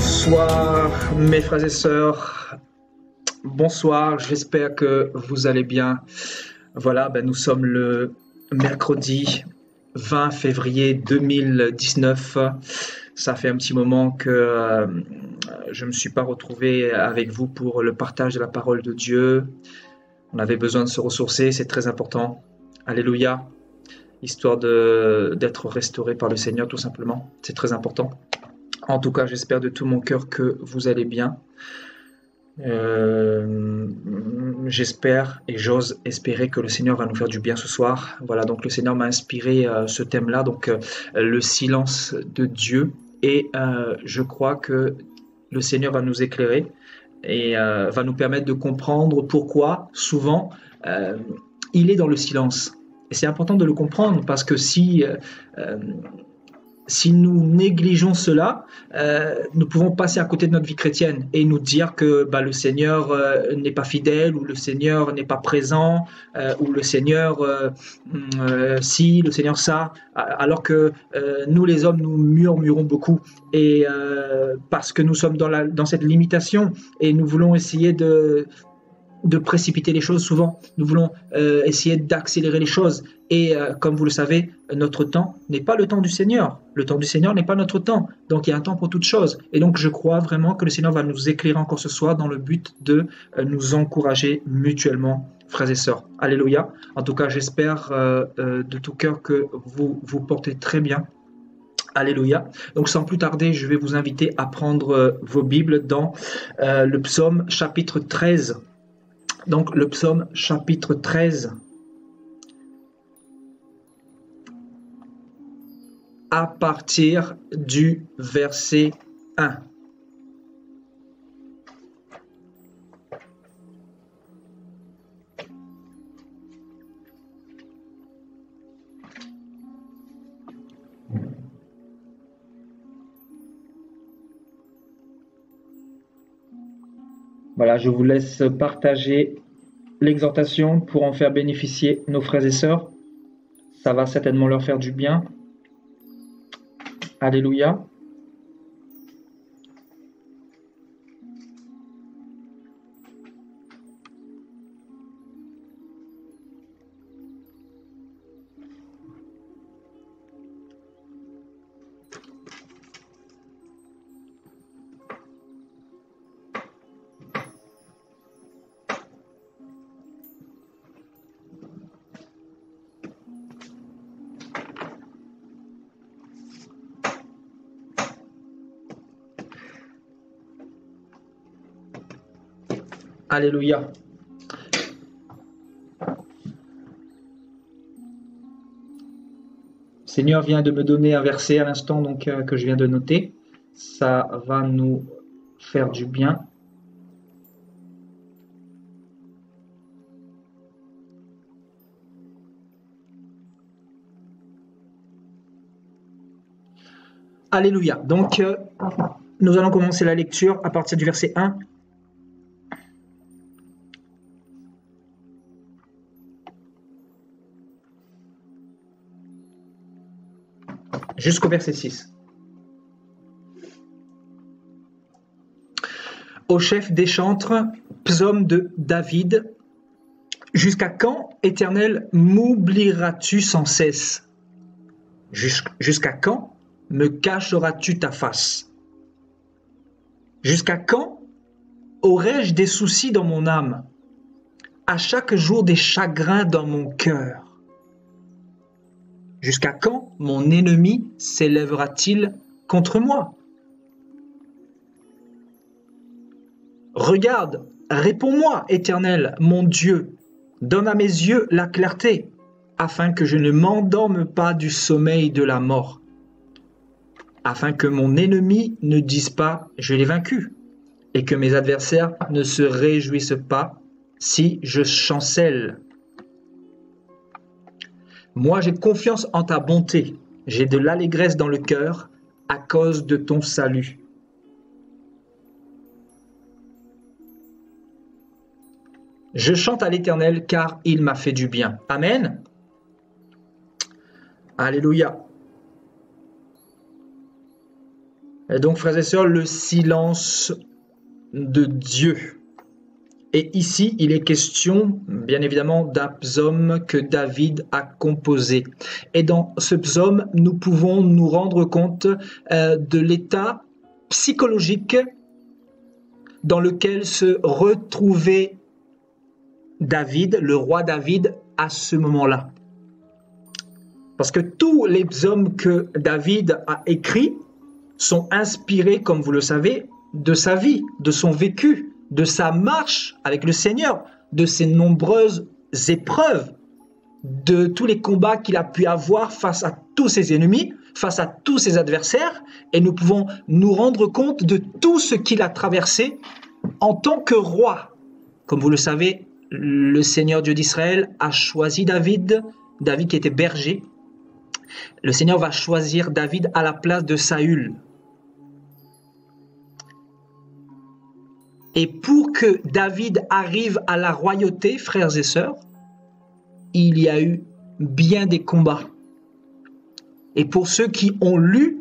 Bonsoir mes frères et sœurs, bonsoir, j'espère que vous allez bien. Voilà, nous sommes le mercredi 20 février 2019. Ça fait un petit moment que je ne me suis pas retrouvé avec vous pour le partage de la parole de Dieu. On avait besoin de se ressourcer, c'est très important. Alléluia, histoire d'être restauré par le Seigneur tout simplement, c'est très important. En tout cas, j'espère de tout mon cœur que vous allez bien. J'espère et j'ose espérer que le Seigneur va nous faire du bien ce soir. Voilà, donc le Seigneur m'a inspiré ce thème-là, donc le silence de Dieu. Et je crois que le Seigneur va nous éclairer et va nous permettre de comprendre pourquoi souvent il est dans le silence. Et c'est important de le comprendre parce que si nous négligeons cela, nous pouvons passer à côté de notre vie chrétienne et nous dire que le Seigneur n'est pas fidèle ou le Seigneur n'est pas présent ou le Seigneur si, le Seigneur ça, alors que nous les hommes, nous murmurons beaucoup et parce que nous sommes dans cette limitation et nous voulons essayer de précipiter les choses souvent. Nous voulons essayer d'accélérer les choses. Et comme vous le savez, notre temps n'est pas le temps du Seigneur. Le temps du Seigneur n'est pas notre temps. Donc il y a un temps pour toutes choses. Et donc je crois vraiment que le Seigneur va nous éclairer encore ce soir dans le but de nous encourager mutuellement, frères et sœurs. Alléluia. En tout cas, j'espère de tout cœur que vous vous portez très bien. Alléluia. Donc sans plus tarder, je vais vous inviter à prendre vos Bibles dans le psaume chapitre 13. Donc le psaume chapitre 13, à partir du verset 1. Voilà, je vous laisse partager l'exhortation pour en faire bénéficier nos frères et sœurs. Ça va certainement leur faire du bien. Alléluia. Alléluia. Le Seigneur vient de me donner un verset à l'instant que je viens de noter. Ça va nous faire du bien. Alléluia. Donc, nous allons commencer la lecture à partir du verset 1. Jusqu'au verset 6. Au chef des chantres, psaume de David. Jusqu'à quand, Éternel, m'oublieras-tu sans cesse? Jusqu'à quand me cacheras-tu ta face? Jusqu'à quand aurai-je des soucis dans mon âme? À chaque jour des chagrins dans mon cœur. Jusqu'à quand mon ennemi s'élèvera-t-il contre moi? Regarde, réponds-moi, Éternel, mon Dieu. Donne à mes yeux la clarté, afin que je ne m'endorme pas du sommeil de la mort. Afin que mon ennemi ne dise pas « je l'ai vaincu » et que mes adversaires ne se réjouissent pas si je chancelle. Moi, j'ai confiance en ta bonté, j'ai de l'allégresse dans le cœur à cause de ton salut. Je chante à l'Éternel car il m'a fait du bien. Amen. Alléluia. Et donc, frères et sœurs, le silence de Dieu. Et ici, il est question, bien évidemment, d'un psaume que David a composé. Et dans ce psaume, nous pouvons nous rendre compte de l'état psychologique dans lequel se retrouvait David, le roi David, à ce moment-là. Parce que tous les psaumes que David a écrits sont inspirés, comme vous le savez, de sa vie, de son vécu, de sa marche avec le Seigneur, de ses nombreuses épreuves, de tous les combats qu'il a pu avoir face à tous ses ennemis, face à tous ses adversaires, et nous pouvons nous rendre compte de tout ce qu'il a traversé en tant que roi. Comme vous le savez, le Seigneur Dieu d'Israël a choisi David, David qui était berger. Le Seigneur va choisir David à la place de Saül. Et pour que David arrive à la royauté, frères et sœurs, il y a eu bien des combats. Et pour ceux qui ont lu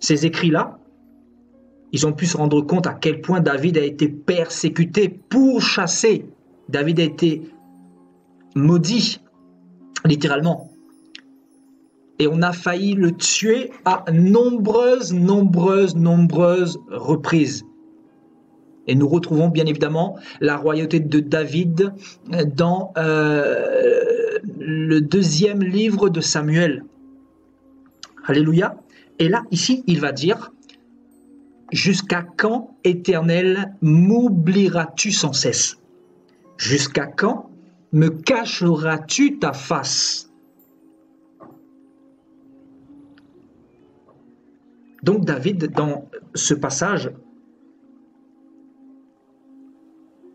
ces écrits-là, ils ont pu se rendre compte à quel point David a été persécuté, pourchassé. David a été maudit, littéralement. Et on a failli le tuer à nombreuses reprises. Et nous retrouvons bien évidemment la royauté de David dans le 2e livre de Samuel. Alléluia. Et là, ici, il va dire « Jusqu'à quand, Éternel, m'oublieras-tu sans cesse? Jusqu'à quand me cacheras-tu ta face ?» Donc David, dans ce passage,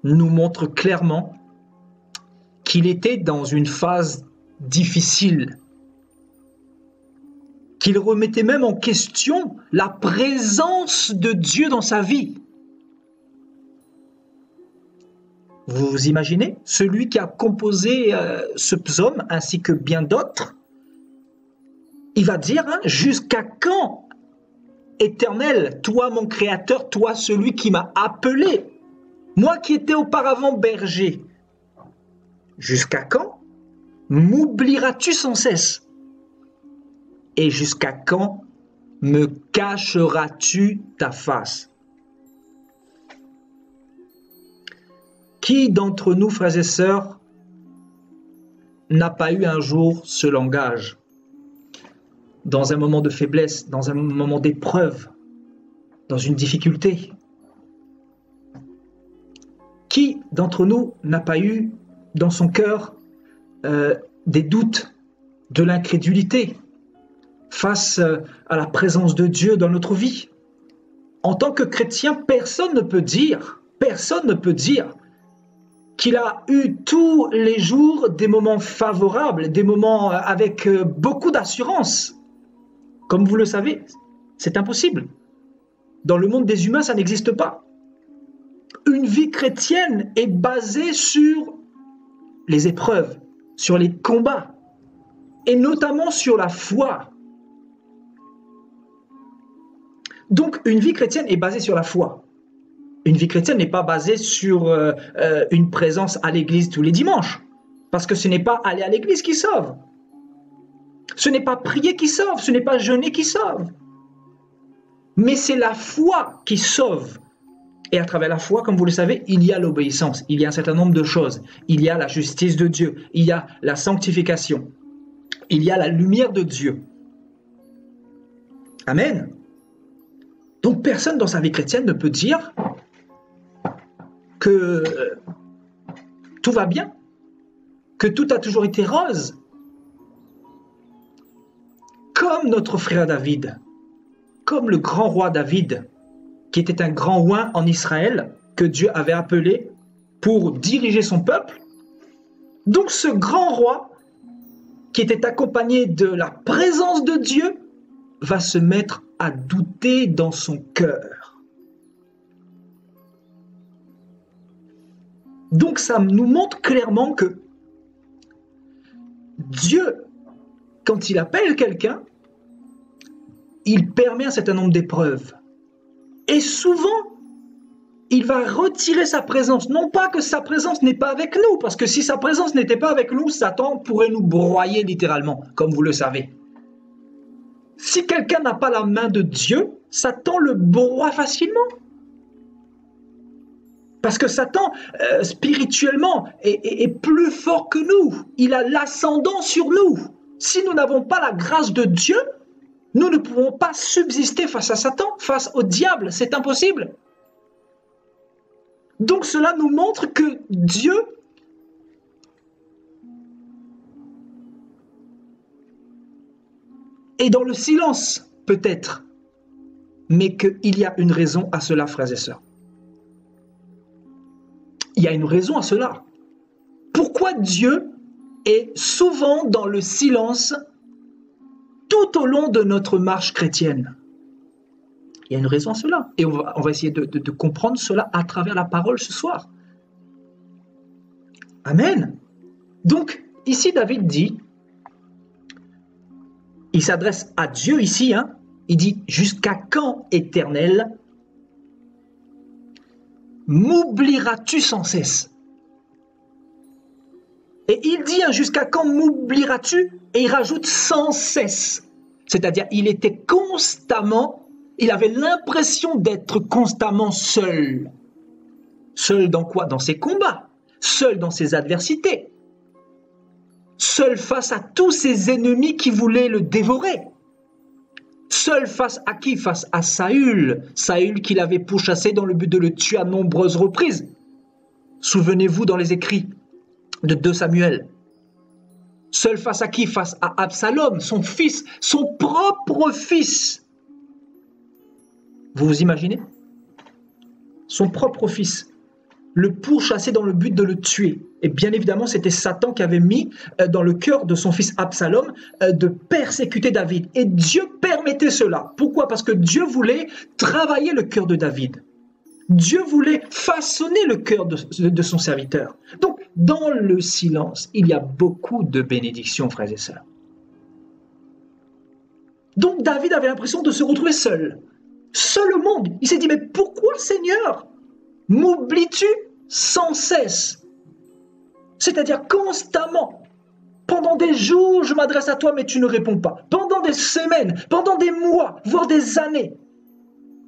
nous montre clairement qu'il était dans une phase difficile, qu'il remettait même en question la présence de Dieu dans sa vie. Vous vous imaginez, celui qui a composé ce psaume, ainsi que bien d'autres, il va dire, jusqu'à quand, Éternel, toi mon Créateur, toi celui qui m'a appelé, moi qui étais auparavant berger, jusqu'à quand m'oublieras-tu sans cesse? Et jusqu'à quand me cacheras-tu ta face? Qui d'entre nous, frères et sœurs, n'a pas eu un jour ce langage? Dans un moment de faiblesse, dans un moment d'épreuve, dans une difficulté. Qui d'entre nous n'a pas eu dans son cœur des doutes, de l'incrédulité face à la présence de Dieu dans notre vie? En tant que chrétien, personne ne peut dire qu'il a eu tous les jours des moments favorables, des moments avec beaucoup d'assurance. Comme vous le savez, c'est impossible. Dans le monde des humains, ça n'existe pas. Une vie chrétienne est basée sur les épreuves, sur les combats, et notamment sur la foi. Donc, une vie chrétienne est basée sur la foi. Une vie chrétienne n'est pas basée sur une présence à l'église tous les dimanches, parce que ce n'est pas aller à l'église qui sauve. Ce n'est pas prier qui sauve, ce n'est pas jeûner qui sauve. Mais c'est la foi qui sauve. Et à travers la foi, comme vous le savez, il y a l'obéissance, il y a un certain nombre de choses. Il y a la justice de Dieu, il y a la sanctification, il y a la lumière de Dieu. Amen. Donc personne dans sa vie chrétienne ne peut dire que tout va bien, que tout a toujours été rose. Comme notre frère David, comme le grand roi David, qui était un grand oint en Israël, que Dieu avait appelé pour diriger son peuple. Donc ce grand roi, qui était accompagné de la présence de Dieu, va se mettre à douter dans son cœur. Donc ça nous montre clairement que Dieu, quand il appelle quelqu'un, il permet un certain nombre d'épreuves. Et souvent, il va retirer sa présence. Non pas que sa présence n'est pas avec nous, parce que si sa présence n'était pas avec nous, Satan pourrait nous broyer littéralement, comme vous le savez. Si quelqu'un n'a pas la main de Dieu, Satan le broie facilement. Parce que Satan, spirituellement, est plus fort que nous. Il a l'ascendant sur nous. Si nous n'avons pas la grâce de Dieu, nous ne pouvons pas subsister face à Satan, face au diable. C'est impossible. Donc cela nous montre que Dieu est dans le silence, peut-être, mais qu'il y a une raison à cela, frères et sœurs. Il y a une raison à cela. Pourquoi Dieu est souvent dans le silence tout au long de notre marche chrétienne? Il y a une raison à cela. Et on va essayer de comprendre cela à travers la parole ce soir. Amen. Donc, ici, David dit, il s'adresse à Dieu ici, il dit, « Jusqu'à quand, Éternel, m'oublieras-tu sans cesse ?» Et il dit, jusqu'à quand m'oublieras-tu? Et il rajoute sans cesse. C'est-à-dire, il était constamment, il avait l'impression d'être constamment seul. Seul dans quoi? Dans ses combats. Seul dans ses adversités. Seul face à tous ses ennemis qui voulaient le dévorer. Seul face à qui? Face à Saül. Saül qu'il avait pourchassé dans le but de le tuer à nombreuses reprises. Souvenez-vous dans les écrits de 2 Samuel. Seul face à qui? Face à Absalom, son fils, son propre fils. Vous vous imaginez? Son propre fils, le pourchasser dans le but de le tuer. Et bien évidemment, c'était Satan qui avait mis dans le cœur de son fils Absalom de persécuter David. Et Dieu permettait cela. Pourquoi? Parce que Dieu voulait travailler le cœur de David. Dieu voulait façonner le cœur de son serviteur. Donc, dans le silence, il y a beaucoup de bénédictions, frères et sœurs. Donc, David avait l'impression de se retrouver seul. Seul au monde. Il s'est dit, mais pourquoi, Seigneur, m'oublies-tu sans cesse? C'est-à-dire constamment. Pendant des jours, je m'adresse à toi, mais tu ne réponds pas. Pendant des semaines, pendant des mois, voire des années.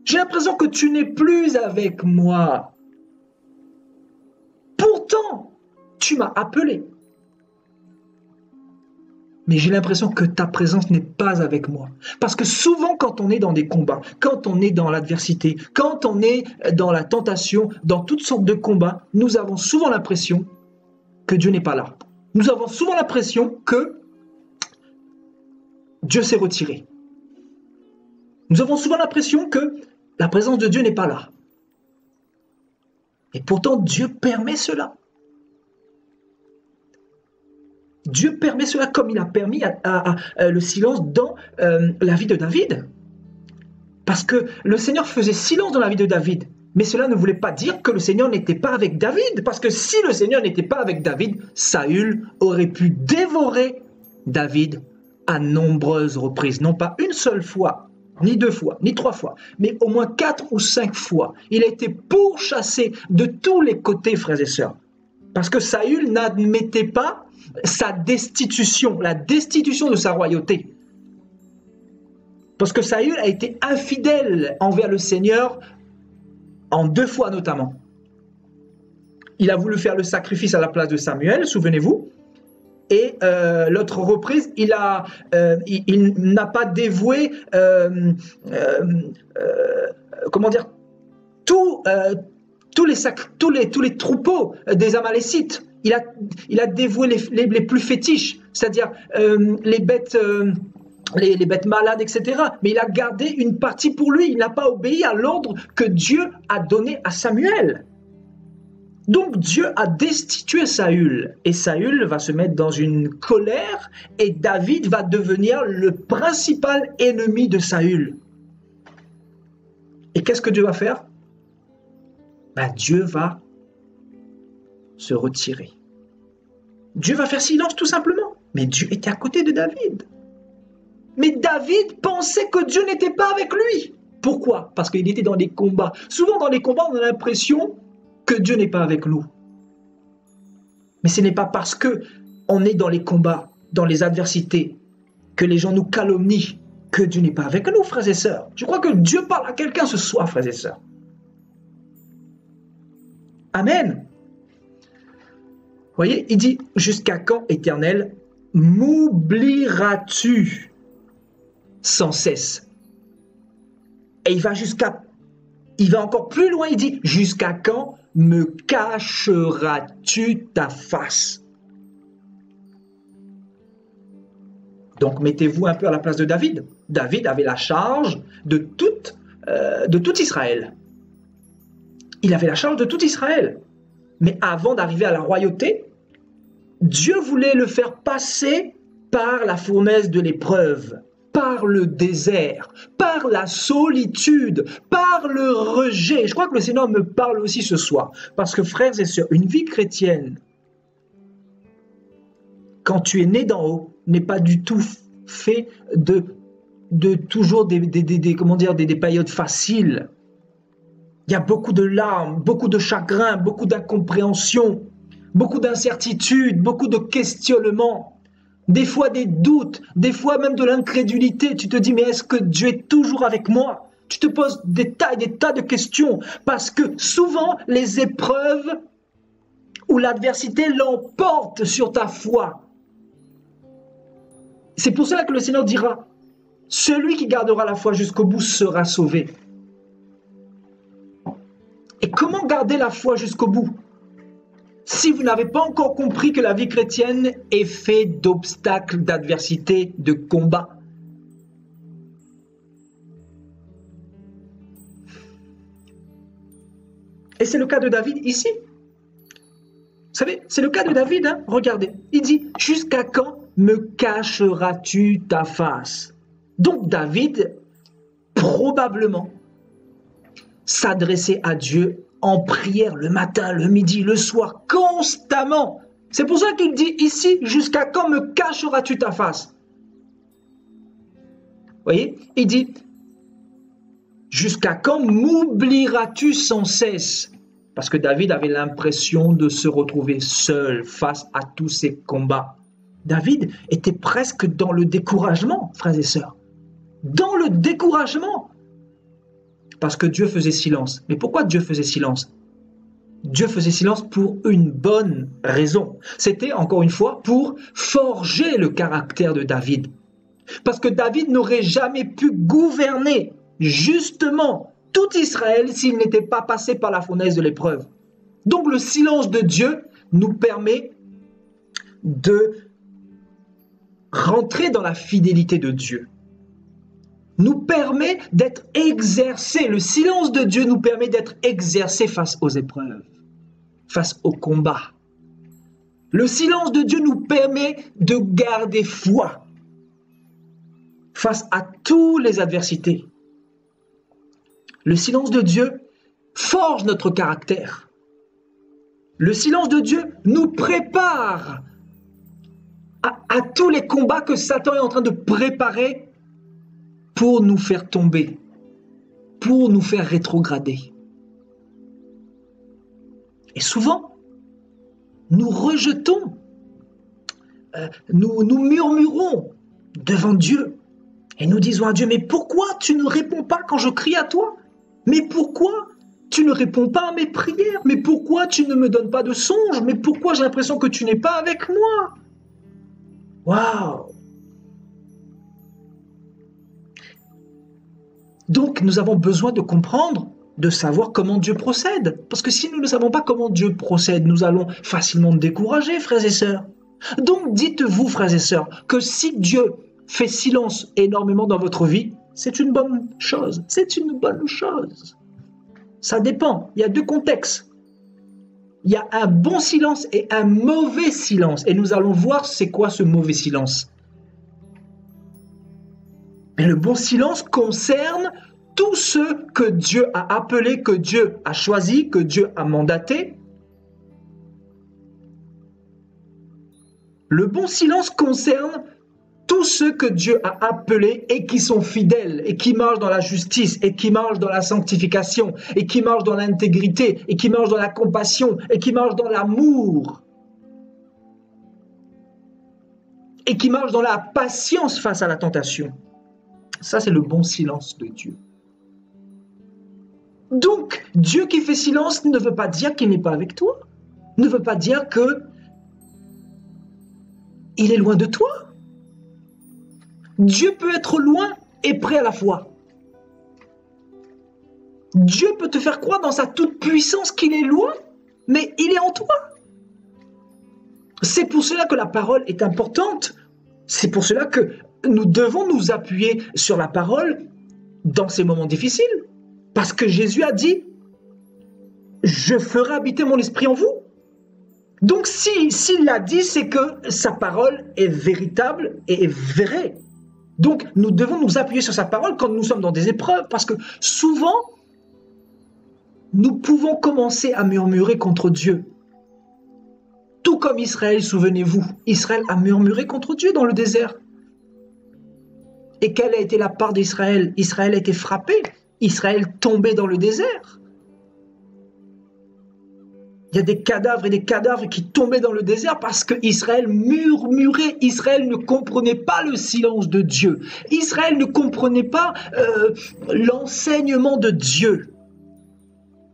J'ai l'impression que tu n'es plus avec moi. Pourtant, tu m'as appelé. Mais j'ai l'impression que ta présence n'est pas avec moi. Parce que souvent, quand on est dans des combats, quand on est dans l'adversité, quand on est dans la tentation, dans toutes sortes de combats, nous avons souvent l'impression que Dieu n'est pas là. Nous avons souvent l'impression que Dieu s'est retiré. Nous avons souvent l'impression que la présence de Dieu n'est pas là. Et pourtant, Dieu permet cela. Dieu permet cela comme il a permis le silence dans la vie de David. Parce que le Seigneur faisait silence dans la vie de David. Mais cela ne voulait pas dire que le Seigneur n'était pas avec David. Parce que si le Seigneur n'était pas avec David, Saül aurait pu dévorer David à nombreuses reprises. Non pas une seule fois, ni 2 fois, ni 3 fois, mais au moins 4 ou 5 fois. Il a été pourchassé de tous les côtés, frères et sœurs. Parce que Saül n'admettait pas sa destitution, la destitution de sa royauté. Parce que Saül a été infidèle envers le Seigneur en 2 fois notamment. Il a voulu faire le sacrifice à la place de Samuel, souvenez-vous. Et l'autre reprise, il n'a pas dévoué, comment dire, tous les troupeaux des Amalécites. Il a dévoué les plus fétiches, c'est-à-dire les bêtes malades, etc. Mais il a gardé une partie pour lui. Il n'a pas obéi à l'ordre que Dieu a donné à Samuel. Donc Dieu a destitué Saül. Et Saül va se mettre dans une colère et David va devenir le principal ennemi de Saül. Et qu'est-ce que Dieu va faire? Dieu va se retirer. Dieu va faire silence tout simplement. Mais Dieu était à côté de David. Mais David pensait que Dieu n'était pas avec lui. Pourquoi? Parce qu'il était dans les combats. Souvent dans les combats, on a l'impression que Dieu n'est pas avec nous. Mais ce n'est pas parce que on est dans les combats, dans les adversités, que les gens nous calomnient, que Dieu n'est pas avec nous, frères et sœurs. Je crois que Dieu parle à quelqu'un ce soir, frères et sœurs. Amen. Vous voyez, il dit, jusqu'à quand, Éternel, m'oublieras-tu sans cesse? Et il va encore plus loin, il dit, jusqu'à quand me cacheras-tu ta face? Donc, mettez-vous un peu à la place de David. David avait la charge de tout Israël. Il avait la charge de tout Israël. Mais avant d'arriver à la royauté, Dieu voulait le faire passer par la fournaise de l'épreuve, par le désert, par la solitude, par le rejet. Je crois que le Seigneur me parle aussi ce soir. Parce que, frères et sœurs, une vie chrétienne, quand tu es né d'en haut, n'est pas du tout fait de toujours des périodes faciles. Il y a beaucoup de larmes, beaucoup de chagrin, beaucoup d'incompréhension, beaucoup d'incertitudes, beaucoup de questionnements, des fois des doutes, des fois même de l'incrédulité. Tu te dis, mais est-ce que Dieu est toujours avec moi? Tu te poses des tas de questions parce que souvent les épreuves ou l'adversité l'emportent sur ta foi. C'est pour cela que le Seigneur dira, celui qui gardera la foi jusqu'au bout sera sauvé. Et comment garder la foi jusqu'au bout? Si vous n'avez pas encore compris que la vie chrétienne est faite d'obstacles, d'adversités, de combats. Et c'est le cas de David ici. Vous savez, c'est le cas de David, hein? Regardez. Il dit, jusqu'à quand me cacheras-tu ta face? Donc David, probablement, s'adresser à Dieu en prière le matin, le midi, le soir, constamment. C'est pour ça qu'il dit ici, jusqu'à quand me cacheras-tu ta face? Vous voyez, il dit, jusqu'à quand m'oublieras-tu sans cesse? Parce que David avait l'impression de se retrouver seul face à tous ces combats. David était presque dans le découragement, frères et sœurs. Dans le découragement. Parce que Dieu faisait silence. Mais pourquoi Dieu faisait silence? Dieu faisait silence pour une bonne raison. C'était, encore une fois, pour forger le caractère de David. Parce que David n'aurait jamais pu gouverner, justement, tout Israël s'il n'était pas passé par la fournaise de l'épreuve. Donc le silence de Dieu nous permet de rentrer dans la fidélité de Dieu. Nous permet d'être exercé. Le silence de Dieu nous permet d'être exercé face aux épreuves, face aux combats. Le silence de Dieu nous permet de garder foi face à toutes les adversités. Le silence de Dieu forge notre caractère. Le silence de Dieu nous prépare à tous les combats que Satan est en train de préparer pour nous faire tomber, pour nous faire rétrograder. Et souvent, nous rejetons, nous murmurons devant Dieu et nous disons à Dieu, mais pourquoi tu ne réponds pas quand je crie à toi? Mais pourquoi tu ne réponds pas à mes prières? Mais pourquoi tu ne me donnes pas de songe? Mais pourquoi j'ai l'impression que tu n'es pas avec moi? Waouh! Donc, nous avons besoin de comprendre, de savoir comment Dieu procède. Parce que si nous ne savons pas comment Dieu procède, nous allons facilement nous décourager, frères et sœurs. Donc, dites-vous, frères et sœurs, que si Dieu fait silence énormément dans votre vie, c'est une bonne chose. C'est une bonne chose. Ça dépend. Il y a deux contextes. Il y a un bon silence et un mauvais silence. Et nous allons voir c'est quoi ce mauvais silence. Mais le bon silence concerne tous ceux que Dieu a appelés, que Dieu a choisis, que Dieu a mandatés. Le bon silence concerne tous ceux que Dieu a appelés et qui sont fidèles et qui marchent dans la justice et qui marchent dans la sanctification et qui marchent dans l'intégrité et qui marchent dans la compassion et qui marchent dans l'amour et qui marchent dans la patience face à la tentation. Ça, c'est le bon silence de Dieu. Donc, Dieu qui fait silence ne veut pas dire qu'il n'est pas avec toi, ne veut pas dire que il est loin de toi. Dieu peut être loin et près à la fois. Dieu peut te faire croire dans sa toute-puissance qu'il est loin, mais il est en toi. C'est pour cela que la parole est importante. C'est pour cela que nous devons nous appuyer sur la parole dans ces moments difficiles. Parce que Jésus a dit, je ferai habiter mon esprit en vous. Donc s'il l'a dit, c'est que sa parole est véritable et est vraie. Donc, nous devons nous appuyer sur sa parole quand nous sommes dans des épreuves, parce que souvent, nous pouvons commencer à murmurer contre Dieu. Tout comme Israël, souvenez-vous, Israël a murmuré contre Dieu dans le désert. Et quelle a été la part d'Israël? Israël a été frappé, Israël tombé dans le désert. Il y a des cadavres et des cadavres qui tombaient dans le désert parce qu'Israël murmurait. Israël ne comprenait pas le silence de Dieu. Israël ne comprenait pas l'enseignement de Dieu.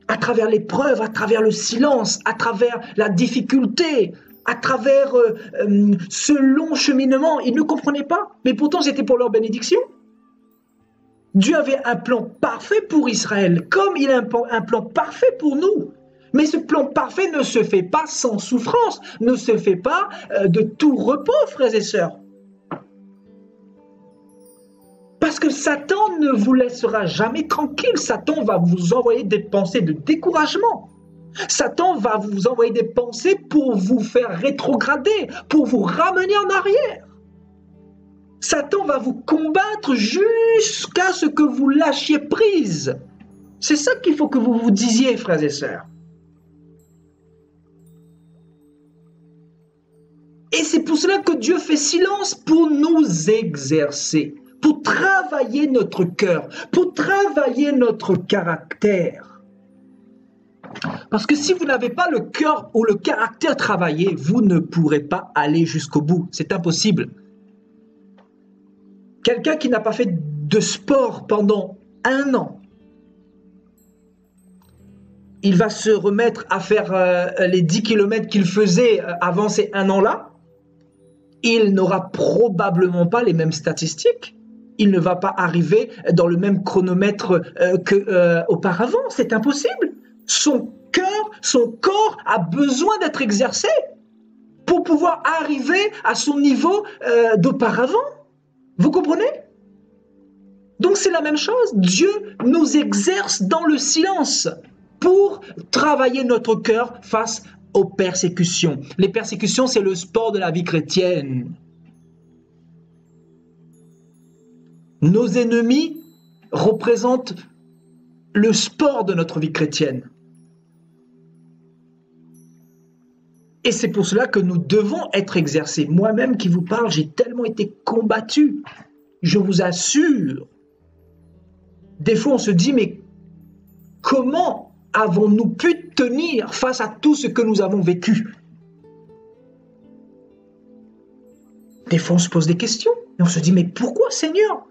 À travers l'épreuve, à travers le silence, à travers la difficulté, à travers ce long cheminement, ils ne comprenaient pas. Mais pourtant, c'était pour leur bénédiction. Dieu avait un plan parfait pour Israël, comme il a un plan parfait pour nous. Mais ce plan parfait ne se fait pas sans souffrance, ne se fait pas de tout repos, frères et sœurs. Parce que Satan ne vous laissera jamais tranquille. Satan va vous envoyer des pensées de découragement. Satan va vous envoyer des pensées pour vous faire rétrograder, pour vous ramener en arrière. Satan va vous combattre jusqu'à ce que vous lâchiez prise. C'est ça qu'il faut que vous vous disiez, frères et sœurs. Et c'est pour cela que Dieu fait silence pour nous exercer, pour travailler notre cœur, pour travailler notre caractère. Parce que si vous n'avez pas le cœur ou le caractère travaillé, vous ne pourrez pas aller jusqu'au bout. C'est impossible. Quelqu'un qui n'a pas fait de sport pendant 1 an, il va se remettre à faire les 10 km qu'il faisait avant ces 1 an-là. Il n'aura probablement pas les mêmes statistiques. Il ne va pas arriver dans le même chronomètre qu'auparavant. C'est impossible. Son cœur, son corps a besoin d'être exercé pour pouvoir arriver à son niveau d'auparavant. Vous comprenez? Donc c'est la même chose. Dieu nous exerce dans le silence pour travailler notre cœur face aux persécutions. Les persécutions, c'est le sport de la vie chrétienne. Nos ennemis représentent le sport de notre vie chrétienne. Et c'est pour cela que nous devons être exercés. Moi-même qui vous parle, j'ai tellement été combattu. Je vous assure. Des fois, on se dit, mais comment avons-nous pu tenir face à tout ce que nous avons vécu? Des fois, on se pose des questions et on se dit, mais pourquoi, Seigneur,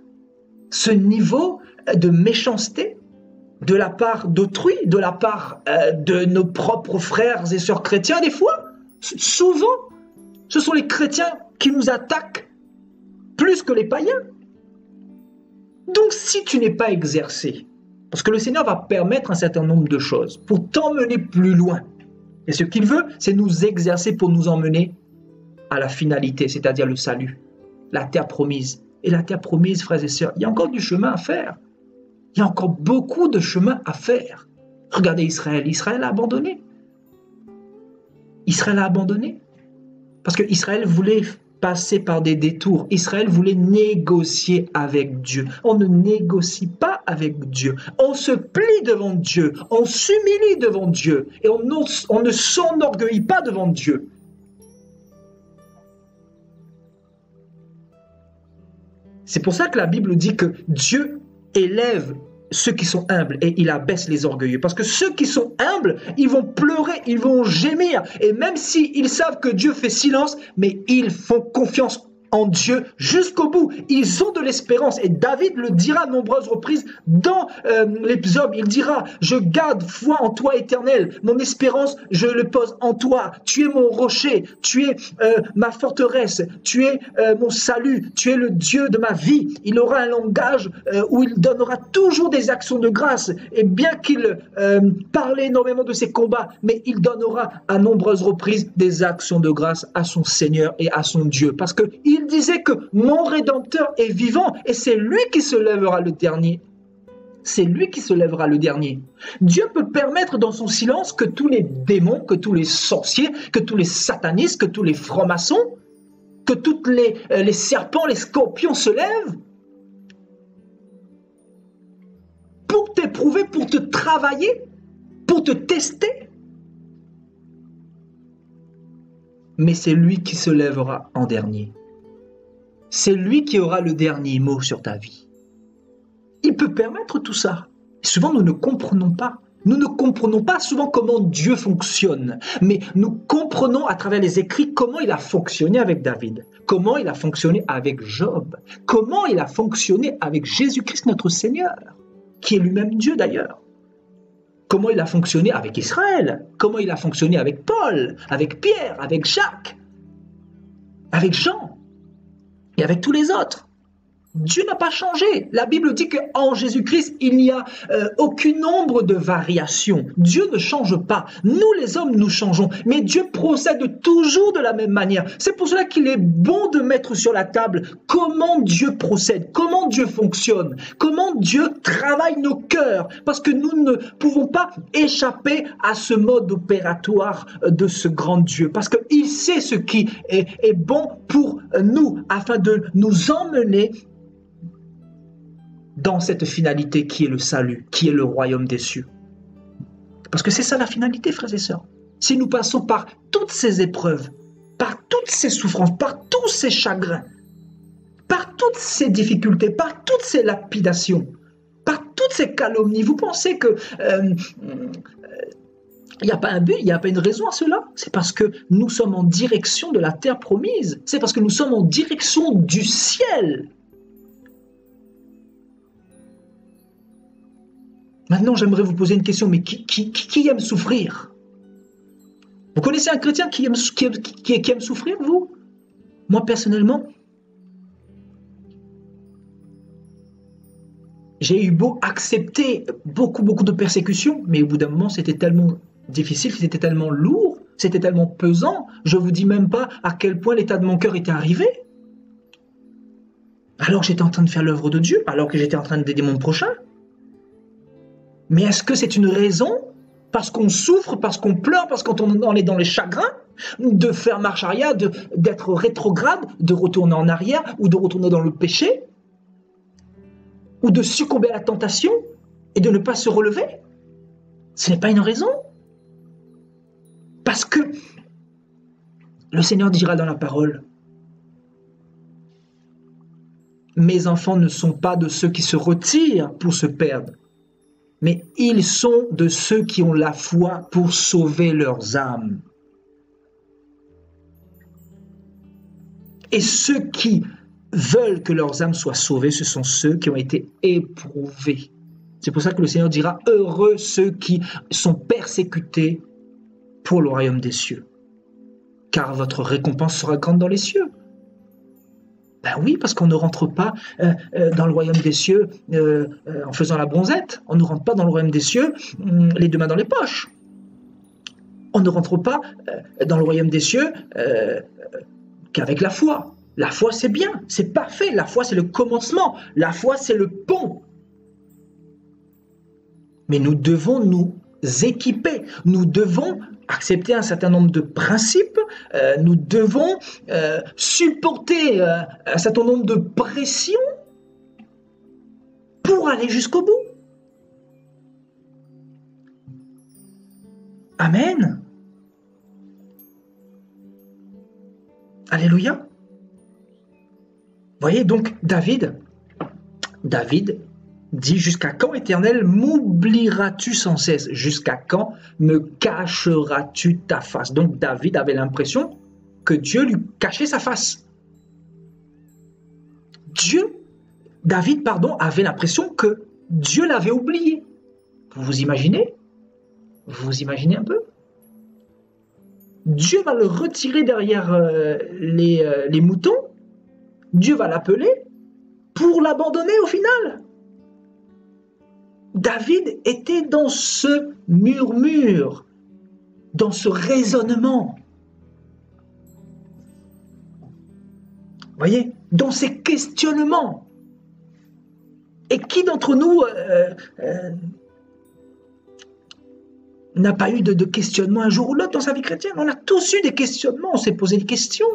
ce niveau de méchanceté de la part d'autrui, de la part de nos propres frères et sœurs chrétiens, des fois, souvent, ce sont les chrétiens qui nous attaquent plus que les païens. Donc, si tu n'es pas exercé, parce que le Seigneur va permettre un certain nombre de choses pour t'emmener plus loin. Et ce qu'il veut, c'est nous exercer pour nous emmener à la finalité, c'est-à-dire le salut, la terre promise. Et la terre promise, frères et sœurs, il y a encore du chemin à faire. Il y a encore beaucoup de chemin à faire. Regardez Israël. Israël a abandonné. Israël a abandonné. Parce que Israël voulait passer par des détours. Israël voulait négocier avec Dieu. On ne négocie pas avec Dieu. On se plie devant Dieu. On s'humilie devant Dieu. Et on ne s'enorgueillit pas devant Dieu. C'est pour ça que la Bible dit que Dieu élève ceux qui sont humbles et il abaisse les orgueilleux. Parce que ceux qui sont humbles, ils vont pleurer, ils vont gémir. Et même s'ils savent que Dieu fait silence, mais ils font confiance en Dieu jusqu'au bout. Ils ont de l'espérance. Et David le dira à nombreuses reprises dans les psaumes. Il dira, je garde foi en toi éternel. Mon espérance, je le pose en toi. Tu es mon rocher. Tu es ma forteresse. Tu es mon salut. Tu es le Dieu de ma vie. Il aura un langage où il donnera toujours des actions de grâce. Et bien qu'il parlait énormément de ses combats, mais il donnera à nombreuses reprises des actions de grâce à son Seigneur et à son Dieu. Parce qu'il disait que mon Rédempteur est vivant et c'est lui qui se lèvera le dernier. C'est lui qui se lèvera le dernier. Dieu peut permettre dans son silence que tous les démons, que tous les sorciers, que tous les satanistes, que tous les francs-maçons, que tous les serpents, les scorpions se lèvent pour t'éprouver, pour te travailler, pour te tester. Mais c'est lui qui se lèvera en dernier. C'est lui qui aura le dernier mot sur ta vie. Il peut permettre tout ça. Souvent, nous ne comprenons pas. Nous ne comprenons pas souvent comment Dieu fonctionne, mais nous comprenons à travers les écrits comment il a fonctionné avec David, comment il a fonctionné avec Job, comment il a fonctionné avec Jésus-Christ notre Seigneur, qui est lui-même Dieu d'ailleurs. Comment il a fonctionné avec Israël, comment il a fonctionné avec Paul, avec Pierre, avec Jacques, avec Jean. Et avec tous les autres. Dieu n'a pas changé. La Bible dit qu'en Jésus-Christ, il n'y a aucun nombre de variations. Dieu ne change pas. Nous, les hommes, nous changeons. Mais Dieu procède toujours de la même manière. C'est pour cela qu'il est bon de mettre sur la table comment Dieu procède, comment Dieu fonctionne, comment Dieu travaille nos cœurs. Parce que nous ne pouvons pas échapper à ce mode opératoire de ce grand Dieu. Parce qu'il sait ce qui est bon pour nous afin de nous emmener dans cette finalité qui est le salut, qui est le royaume des cieux. Parce que c'est ça la finalité, frères et sœurs. Si nous passons par toutes ces épreuves, par toutes ces souffrances, par tous ces chagrins, par toutes ces difficultés, par toutes ces lapidations, par toutes ces calomnies, vous pensez que il n'y a pas un but, il n'y a pas une raison à cela. C'est parce que nous sommes en direction de la terre promise. C'est parce que nous sommes en direction du ciel. Maintenant, j'aimerais vous poser une question, mais qui aime souffrir? Vous connaissez un chrétien qui aime souffrir, vous? Moi, personnellement, j'ai eu beau accepter beaucoup de persécutions, mais au bout d'un moment, c'était tellement difficile, c'était tellement lourd, c'était tellement pesant, je ne vous dis même pas à quel point l'état de mon cœur était arrivé. Alors que j'étais en train de faire l'œuvre de Dieu, alors que j'étais en train d'aider mon prochain. Mais est-ce que c'est une raison, parce qu'on souffre, parce qu'on pleure, parce qu'on est dans les chagrins, de faire marche arrière, d'être rétrograde, de retourner en arrière, ou de retourner dans le péché, ou de succomber à la tentation et de ne pas se relever? Ce n'est pas une raison. Parce que le Seigneur dira dans la parole, « Mes enfants ne sont pas de ceux qui se retirent pour se perdre, mais ils sont de ceux qui ont la foi pour sauver leurs âmes. » Et ceux qui veulent que leurs âmes soient sauvées, ce sont ceux qui ont été éprouvés. C'est pour ça que le Seigneur dira, « Heureux ceux qui sont persécutés pour le royaume des cieux, car votre récompense sera grande dans les cieux. » Ben oui, parce qu'on ne rentre pas dans le royaume des cieux en faisant la bronzette. On ne rentre pas dans le royaume des cieux les deux mains dans les poches. On ne rentre pas dans le royaume des cieux qu'avec la foi. La foi, c'est bien, c'est parfait. La foi, c'est le commencement. La foi, c'est le pont. Mais nous devons nous équiper. Nous devons accepter un certain nombre de principes, nous devons supporter un certain nombre de pressions pour aller jusqu'au bout. Amen. Alléluia. voyez donc David dit, jusqu'à quand, Éternel, m'oublieras-tu sans cesse? Jusqu'à quand me cacheras-tu ta face? Donc David avait l'impression que Dieu lui cachait sa face. David, avait l'impression que Dieu l'avait oublié. Vous vous imaginez? Vous vous imaginez un peu? Dieu va le retirer derrière les moutons. Dieu va l'appeler pour l'abandonner au final. David était dans ce murmure, dans ce raisonnement. Vous voyez, dans ces questionnements. Et qui d'entre nous n'a pas eu de questionnement un jour ou l'autre dans sa vie chrétienne? On a tous eu des questionnements, on s'est posé des questions.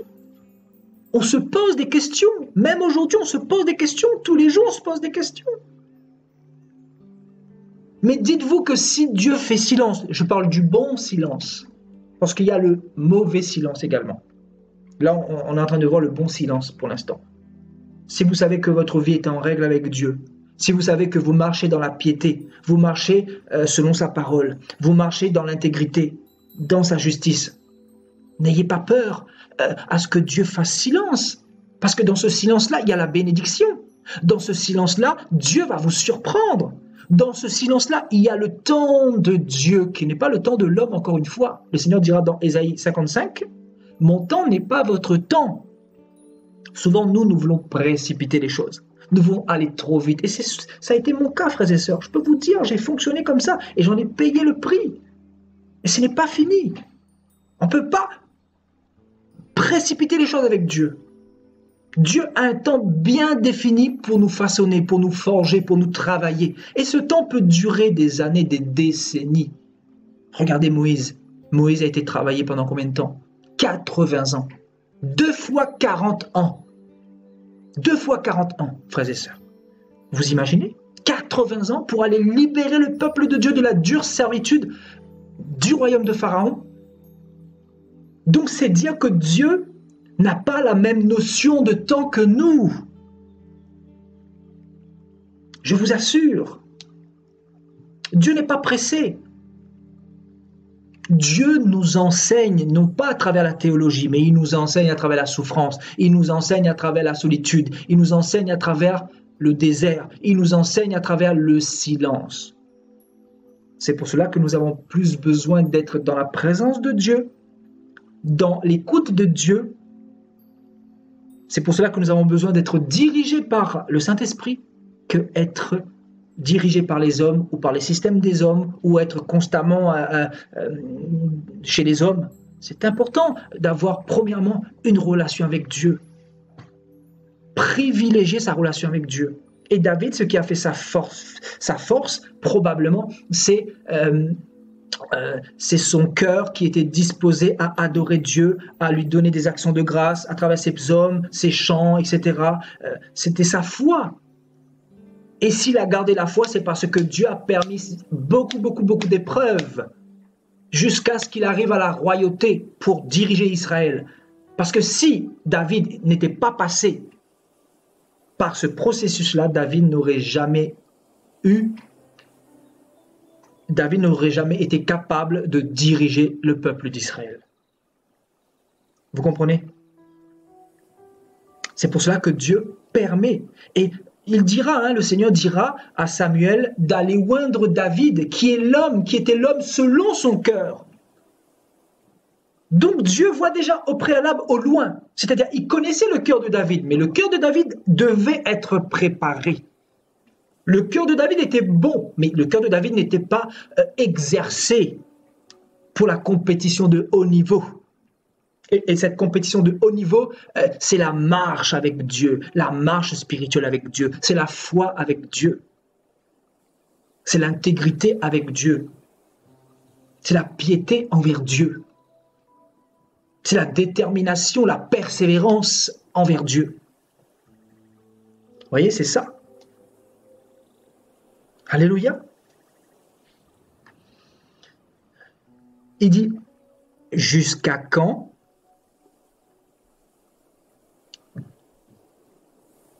On se pose des questions. Même aujourd'hui, on se pose des questions. Tous les jours, on se pose des questions. Mais dites-vous que si Dieu fait silence, je parle du bon silence, parce qu'il y a le mauvais silence également. Là, on est en train de voir le bon silence pour l'instant. Si vous savez que votre vie est en règle avec Dieu, si vous savez que vous marchez dans la piété, vous marchez selon sa parole, vous marchez dans l'intégrité, dans sa justice, n'ayez pas peur à ce que Dieu fasse silence, parce que dans ce silence-là, il y a la bénédiction. Dans ce silence-là, Dieu va vous surprendre. Dans ce silence-là, il y a le temps de Dieu, qui n'est pas le temps de l'homme, encore une fois. Le Seigneur dira dans Ésaïe 55, « Mon temps n'est pas votre temps ». Souvent, nous voulons précipiter les choses. Nous voulons aller trop vite. Et ça a été mon cas, frères et sœurs. Je peux vous dire, j'ai fonctionné comme ça et j'en ai payé le prix. Et ce n'est pas fini. On ne peut pas précipiter les choses avec Dieu. Dieu a un temps bien défini pour nous façonner, pour nous forger, pour nous travailler. Et ce temps peut durer des années, des décennies. Regardez Moïse. Moïse a été travaillé pendant combien de temps? 80 ans. 2 fois 40 ans. 2 fois 40 ans, frères et sœurs. Vous imaginez? 80 ans pour aller libérer le peuple de Dieu de la dure servitude du royaume de Pharaon. Donc c'est dire que Dieu n'a pas la même notion de temps que nous. Je vous assure, Dieu n'est pas pressé. Dieu nous enseigne, non pas à travers la théologie, mais il nous enseigne à travers la souffrance, il nous enseigne à travers la solitude, il nous enseigne à travers le désert, il nous enseigne à travers le silence. C'est pour cela que nous avons plus besoin d'être dans la présence de Dieu, dans l'écoute de Dieu. C'est pour cela que nous avons besoin d'être dirigés par le Saint-Esprit que être dirigés par les hommes ou par les systèmes des hommes ou être constamment chez les hommes. C'est important d'avoir premièrement une relation avec Dieu. Privilégier sa relation avec Dieu. Et David, ce qui a fait sa force probablement, c'est son cœur qui était disposé à adorer Dieu, à lui donner des actions de grâce à travers ses psaumes, ses chants, etc. C'était sa foi. Et s'il a gardé la foi, c'est parce que Dieu a permis beaucoup d'épreuves jusqu'à ce qu'il arrive à la royauté pour diriger Israël. Parce que si David n'était pas passé par ce processus-là, David n'aurait jamais été capable de diriger le peuple d'Israël. Vous comprenez? C'est pour cela que Dieu permet. Et il dira, le Seigneur dira à Samuel d'aller oindre David, qui était l'homme selon son cœur. Donc Dieu voit déjà au préalable, au loin. C'est-à-dire, il connaissait le cœur de David, mais le cœur de David devait être préparé. Le cœur de David était bon, mais le cœur de David n'était pas exercé pour la compétition de haut niveau. Et cette compétition de haut niveau, c'est la marche avec Dieu, la marche spirituelle avec Dieu, c'est la foi avec Dieu, c'est l'intégrité avec Dieu, c'est la piété envers Dieu, c'est la détermination, la persévérance envers Dieu. Vous voyez, c'est ça. Alléluia. Il dit, jusqu'à quand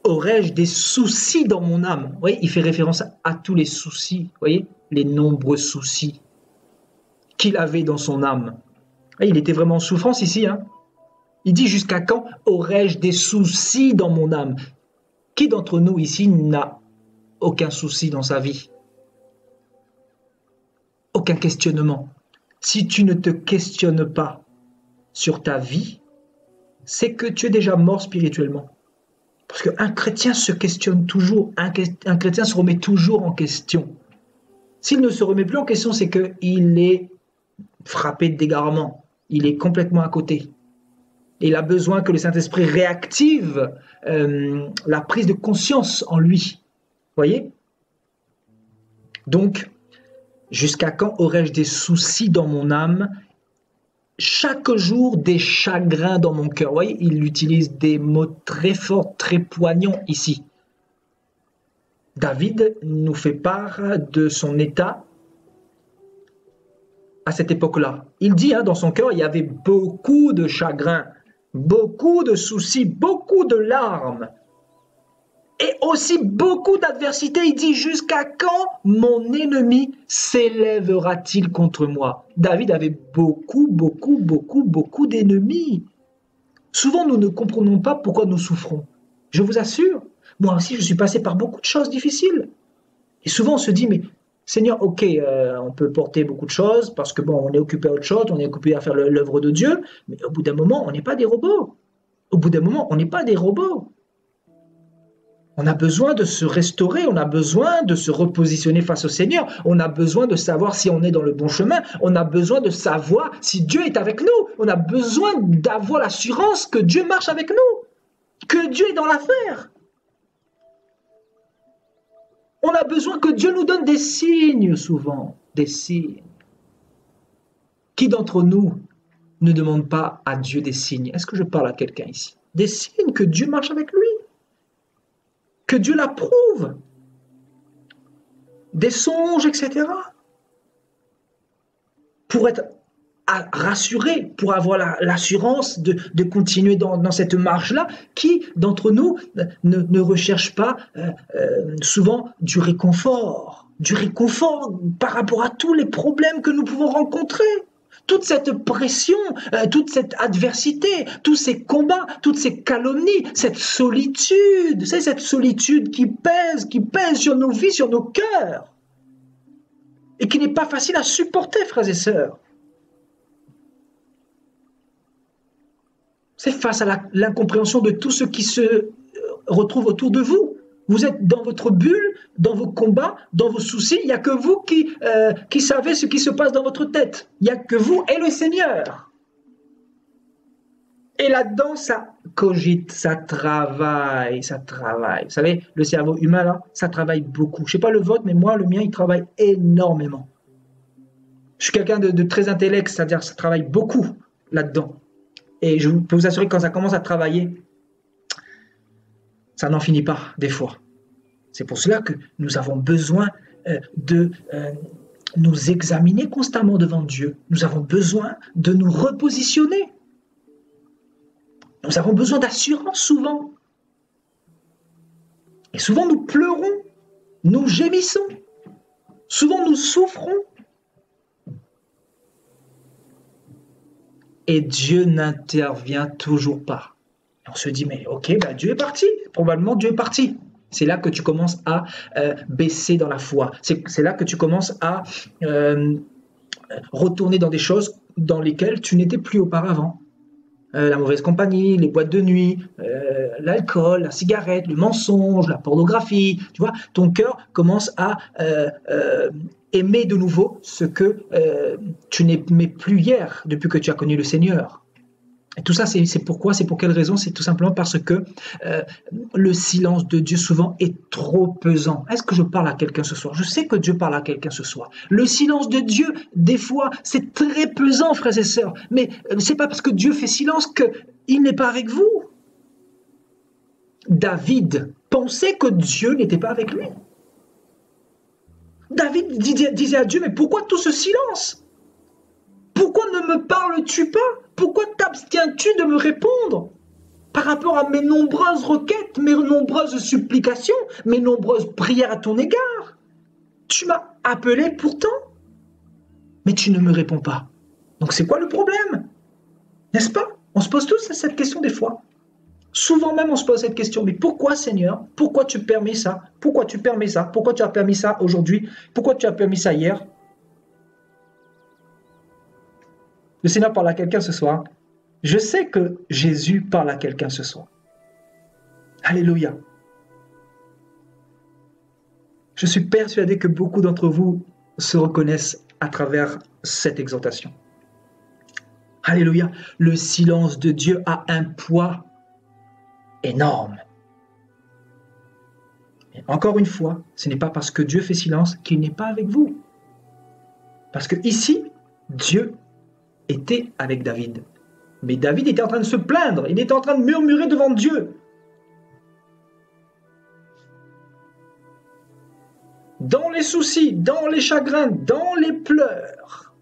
aurais-je des soucis dans mon âme? Vous voyez, il fait référence à tous les soucis, vous voyez, les nombreux soucis qu'il avait dans son âme. Il était vraiment en souffrance ici. Hein. Il dit, jusqu'à quand aurais-je des soucis dans mon âme? Qui d'entre nous ici n'a aucun souci dans sa vie? Aucun questionnement. Si tu ne te questionnes pas sur ta vie, c'est que tu es déjà mort spirituellement. Parce qu'un chrétien se questionne toujours, un chrétien se remet toujours en question. S'il ne se remet plus en question, c'est qu'il est frappé d'égarement. Il est complètement à côté. Et il a besoin que le Saint-Esprit réactive la prise de conscience en lui. Voyez? Donc, jusqu'à quand aurais-je des soucis dans mon âme? Chaque jour, des chagrins dans mon cœur. Vous voyez, il utilise des mots très forts, très poignants ici. David nous fait part de son état à cette époque-là. Il dit, dans son cœur, il y avait beaucoup de chagrins, beaucoup de soucis, beaucoup de larmes. Et aussi beaucoup d'adversité. Il dit, jusqu'à quand mon ennemi s'élèvera-t-il contre moi? David avait beaucoup d'ennemis. Souvent, nous ne comprenons pas pourquoi nous souffrons. Je vous assure, moi aussi, je suis passé par beaucoup de choses difficiles. Et souvent, on se dit, mais Seigneur, ok, on peut porter beaucoup de choses parce que on est occupé à autre chose, on est occupé à faire l'œuvre de Dieu, mais au bout d'un moment, on n'est pas des robots. Au bout d'un moment, on n'est pas des robots. On a besoin de se restaurer, on a besoin de se repositionner face au Seigneur, on a besoin de savoir si on est dans le bon chemin, on a besoin de savoir si Dieu est avec nous, on a besoin d'avoir l'assurance que Dieu marche avec nous, que Dieu est dans l'affaire. On a besoin que Dieu nous donne des signes souvent, des signes. Qui d'entre nous ne demande pas à Dieu des signes? Est-ce que je parle à quelqu'un ici? Des signes que Dieu marche avec lui, que Dieu l'approuve, des songes, etc. Pour être rassuré, pour avoir l'assurance de continuer dans cette marche-là. Qui d'entre nous ne recherche pas souvent du réconfort par rapport à tous les problèmes que nous pouvons rencontrer? Toute cette pression, toute cette adversité, tous ces combats, toutes ces calomnies, cette solitude, c'est cette solitude qui pèse sur nos vies, sur nos cœurs, et qui n'est pas facile à supporter, frères et sœurs. C'est face à l'incompréhension de tout ce qui se retrouve autour de vous. Vous êtes dans votre bulle, dans vos combats, dans vos soucis. Il n'y a que vous qui savez ce qui se passe dans votre tête. Il n'y a que vous et le Seigneur. Et là-dedans, ça cogite, ça travaille. Vous savez, le cerveau humain, là, ça travaille beaucoup. Je ne sais pas le vôtre, mais moi, le mien, il travaille énormément. Je suis quelqu'un de très intellect, c'est-à-dire ça travaille beaucoup là-dedans. Et je peux vous assurer que quand ça commence à travailler, ça n'en finit pas, des fois. C'est pour cela que nous avons besoin de nous examiner constamment devant Dieu. Nous avons besoin de nous repositionner. Nous avons besoin d'assurance souvent. Et souvent nous pleurons, nous gémissons. Souvent nous souffrons. Et Dieu n'intervient toujours pas. On se dit, mais ok, Dieu est parti. Probablement Dieu est parti. C'est là que tu commences à baisser dans la foi. C'est là que tu commences à retourner dans des choses dans lesquelles tu n'étais plus auparavant. La mauvaise compagnie, les boîtes de nuit, l'alcool, la cigarette, le mensonge, la pornographie. Tu vois, ton cœur commence à aimer de nouveau ce que tu n'aimais plus hier depuis que tu as connu le Seigneur. Et tout ça, c'est pourquoi? C'est pour quelle raison? C'est tout simplement parce que le silence de Dieu souvent est trop pesant. Est-ce que je parle à quelqu'un ce soir? Je sais que Dieu parle à quelqu'un ce soir. Le silence de Dieu, des fois, c'est très pesant, frères et sœurs. Mais c'est pas parce que Dieu fait silence qu'il n'est pas avec vous. David pensait que Dieu n'était pas avec lui. David disait à Dieu, mais pourquoi tout ce silence? Pourquoi ne me parles-tu pas? Pourquoi t'abstiens-tu de me répondre? par rapport à mes nombreuses requêtes, mes nombreuses supplications, mes nombreuses prières à ton égard. Tu m'as appelé pourtant, mais tu ne me réponds pas. Donc c'est quoi le problème? N'est-ce pas? On se pose tous cette question des fois. Souvent même on se pose cette question, mais pourquoi Seigneur? Pourquoi tu permets ça? Pourquoi tu permets ça? Pourquoi tu as permis ça aujourd'hui? Pourquoi tu as permis ça hier? Le Seigneur parle à quelqu'un ce soir. Je sais que Jésus parle à quelqu'un ce soir. Alléluia. Je suis persuadé que beaucoup d'entre vous se reconnaissent à travers cette exhortation. Alléluia. Le silence de Dieu a un poids énorme. Et encore une fois, ce n'est pas parce que Dieu fait silence qu'il n'est pas avec vous. Parce que ici, Dieu était avec David. Mais David était en train de se plaindre, il était en train de murmurer devant Dieu. Dans les soucis, dans les chagrins, dans les pleurs.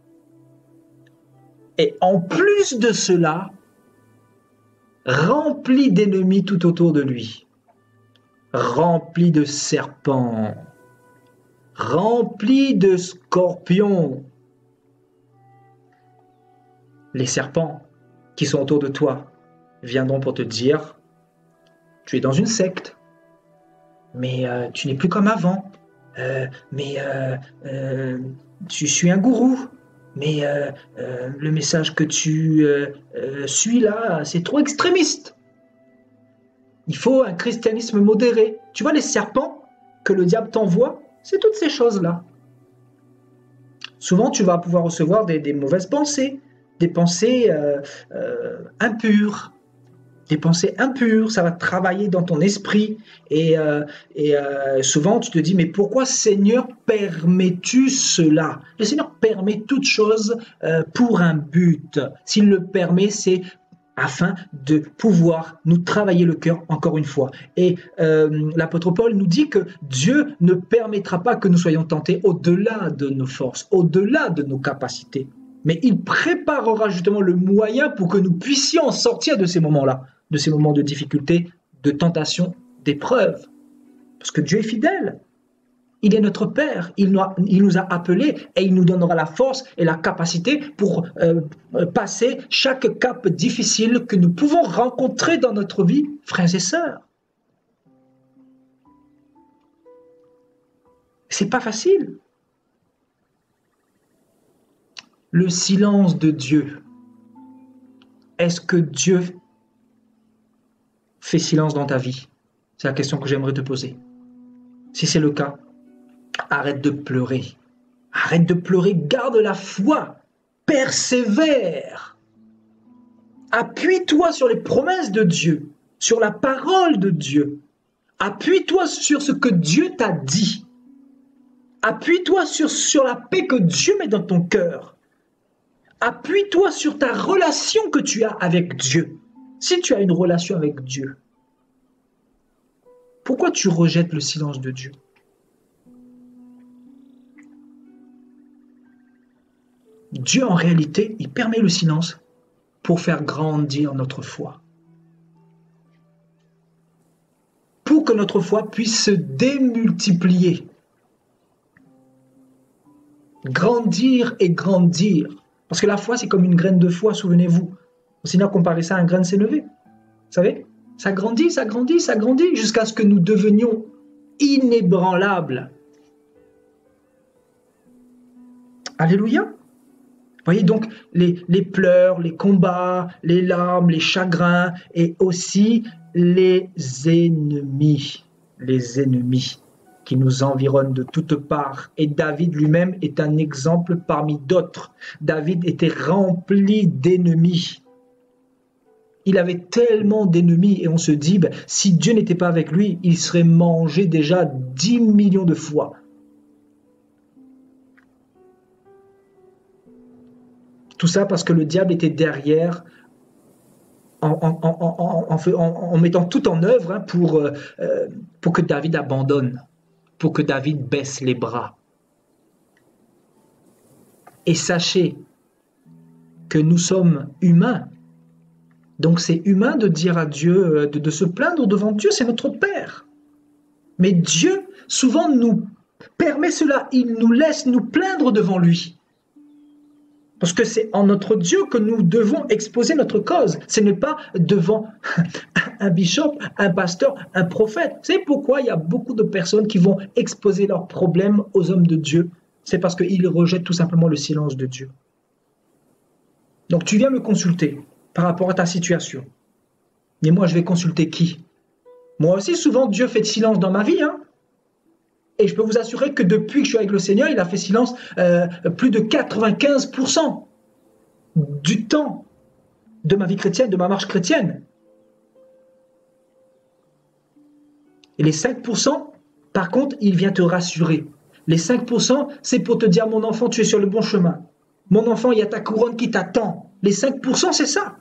Et en plus de cela, rempli d'ennemis tout autour de lui, rempli de serpents, rempli de scorpions. Les serpents qui sont autour de toi viendront pour te dire, tu es dans une secte, mais tu n'es plus comme avant, tu suis un gourou, mais le message que tu suis là, c'est trop extrémiste. Il faut un christianisme modéré. Tu vois les serpents que le diable t'envoie, c'est toutes ces choses-là. Souvent, tu vas pouvoir recevoir des mauvaises pensées, des pensées impures. Des pensées impures, ça va travailler dans ton esprit. Et souvent, tu te dis, mais pourquoi, Seigneur, permets-tu cela? Le Seigneur permet toutes choses pour un but. S'il le permet, c'est afin de pouvoir nous travailler le cœur encore une fois. Et l'apôtre Paul nous dit que Dieu ne permettra pas que nous soyons tentés au-delà de nos forces, au-delà de nos capacités. Mais il préparera justement le moyen pour que nous puissions sortir de ces moments-là, de ces moments de difficulté, de tentation, d'épreuve. Parce que Dieu est fidèle. Il est notre Père. Il nous a appelés et il nous donnera la force et la capacité pour passer chaque cap difficile que nous pouvons rencontrer dans notre vie, frères et sœurs. C'est pas facile. Le silence de Dieu. Est-ce que Dieu fait silence dans ta vie? C'est la question que j'aimerais te poser. Si c'est le cas, arrête de pleurer. Arrête de pleurer, garde la foi. Persévère. Appuie-toi sur les promesses de Dieu, sur la parole de Dieu. Appuie-toi sur ce que Dieu t'a dit. Appuie-toi sur la paix que Dieu met dans ton cœur. Appuie-toi sur ta relation que tu as avec Dieu. Si tu as une relation avec Dieu, pourquoi tu rejettes le silence de Dieu? Dieu, en réalité, il permet le silence pour faire grandir notre foi. Pour que notre foi puisse se démultiplier. Grandir et grandir. Parce que la foi, c'est comme une graine de foi, souvenez-vous. Le Seigneur comparait ça à un grain de sénévé. Vous savez, ça grandit, ça grandit, ça grandit, jusqu'à ce que nous devenions inébranlables. Alléluia. Voyez donc les pleurs, les combats, les larmes, les chagrins et aussi les ennemis qui nous environnent de toutes parts. Et David lui-même est un exemple parmi d'autres. David était rempli d'ennemis. Il avait tellement d'ennemis et on se dit, si Dieu n'était pas avec lui, il serait mangé déjà 10 millions de fois. Tout ça parce que le diable était derrière en mettant tout en œuvre pour que David abandonne, pour que David baisse les bras. Et sachez que nous sommes humains Donc c'est humain de dire à Dieu, de se plaindre devant Dieu, c'est notre Père. Mais Dieu, souvent, nous permet cela, il nous laisse nous plaindre devant lui. Parce que c'est en notre Dieu que nous devons exposer notre cause. Ce n'est pas devant un bishop, un pasteur, un prophète. C'est pourquoi il y a beaucoup de personnes qui vont exposer leurs problèmes aux hommes de Dieu. C'est parce qu'ils rejettent tout simplement le silence de Dieu. Donc tu viens me consulter par rapport à ta situation. Mais moi, je vais consulter qui? Moi aussi, souvent, Dieu fait silence dans ma vie. Et je peux vous assurer que depuis que je suis avec le Seigneur, il a fait silence plus de 95% du temps de ma vie chrétienne, de ma marche chrétienne. Et les 5%, par contre, il vient te rassurer. Les 5%, c'est pour te dire, mon enfant, tu es sur le bon chemin. Mon enfant, il y a ta couronne qui t'attend. Les 5%, c'est ça.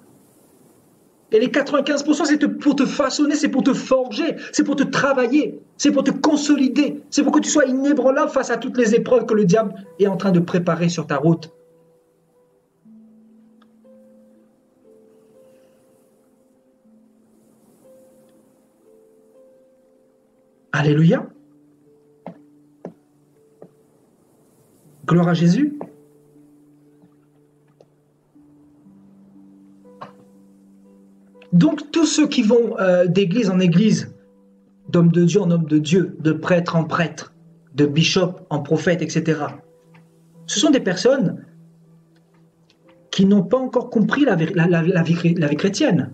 Et les 95%, c'est pour te façonner, c'est pour te forger, c'est pour te travailler, c'est pour te consolider, c'est pour que tu sois inébranlable face à toutes les épreuves que le diable est en train de préparer sur ta route. Alléluia. Gloire à Jésus. Donc, tous ceux qui vont d'église en église, d'homme de Dieu en homme de Dieu, de prêtre en prêtre, de bishop en prophète, etc., ce sont des personnes qui n'ont pas encore compris la vie chrétienne.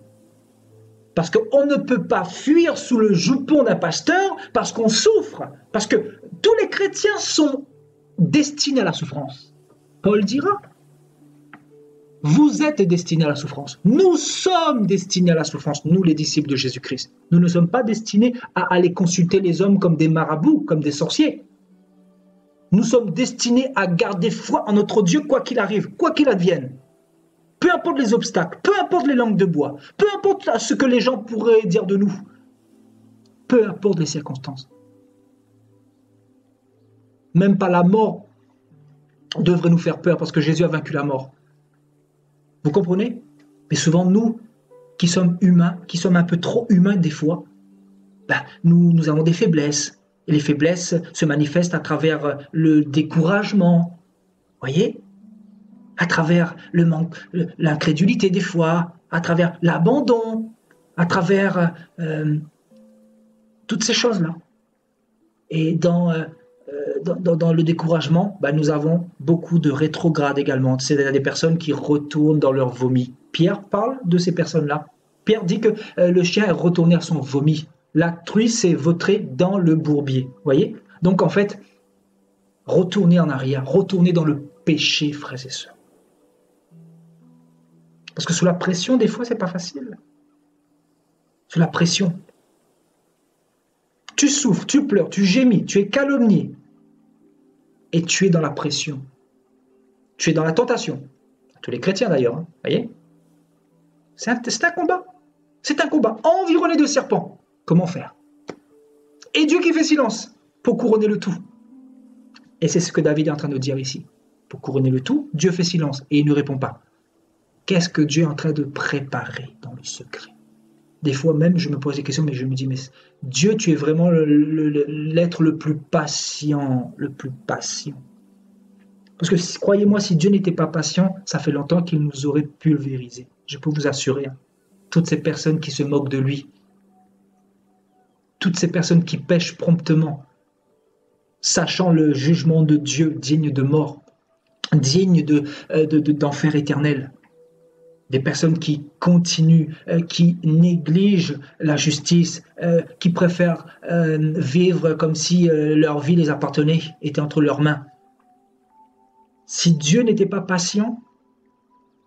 Parce qu'on ne peut pas fuir sous le jupon d'un pasteur parce qu'on souffre. Parce que tous les chrétiens sont destinés à la souffrance. Paul dira, vous êtes destinés à la souffrance. Nous sommes destinés à la souffrance, nous les disciples de Jésus-Christ. Nous ne sommes pas destinés à aller consulter les hommes comme des marabouts, comme des sorciers. Nous sommes destinés à garder foi en notre Dieu quoi qu'il arrive, quoi qu'il advienne. Peu importe les obstacles, peu importe les langues de bois, peu importe ce que les gens pourraient dire de nous, peu importe les circonstances. Même pas la mort devrait nous faire peur parce que Jésus a vaincu la mort. Vous comprenez? Mais souvent, nous, qui sommes humains, qui sommes un peu trop humains des fois, nous avons des faiblesses. Et les faiblesses se manifestent à travers le découragement, voyez? À travers le manque, l'incrédulité des fois, à travers l'abandon, à travers toutes ces choses-là. Et dans le découragement, nous avons beaucoup de rétrogrades également. C'est-à-dire des personnes qui retournent dans leur vomi. Pierre parle de ces personnes-là. Pierre dit que le chien est retourné à son vomi. La truie s'est vautrée dans le bourbier. Voyez? Donc en fait, retourner en arrière, retourner dans le péché, frères et sœurs. Parce que sous la pression, des fois, c'est pas facile. Sous la pression. Tu souffres, tu pleures, tu gémis, tu es calomnié. Et tu es dans la pression. Tu es dans la tentation. Tous les chrétiens d'ailleurs, voyez? C'est un combat. C'est un combat environné de serpents. Comment faire? Et Dieu qui fait silence pour couronner le tout. Et c'est ce que David est en train de dire ici. Pour couronner le tout, Dieu fait silence et il ne répond pas. Qu'est-ce que Dieu est en train de préparer dans le secret? Des fois même, je me pose des questions, mais je me dis, mais Dieu, tu es vraiment l'être le plus patient, le plus patient. Parce que croyez-moi, si Dieu n'était pas patient, ça fait longtemps qu'il nous aurait pulvérisés. Je peux vous assurer, toutes ces personnes qui se moquent de lui, toutes ces personnes qui pêchent promptement, sachant le jugement de Dieu digne de mort, digne d'enfer éternel. Des personnes qui continuent, qui négligent la justice, qui préfèrent vivre comme si leur vie les appartenait, était entre leurs mains. Si Dieu n'était pas patient,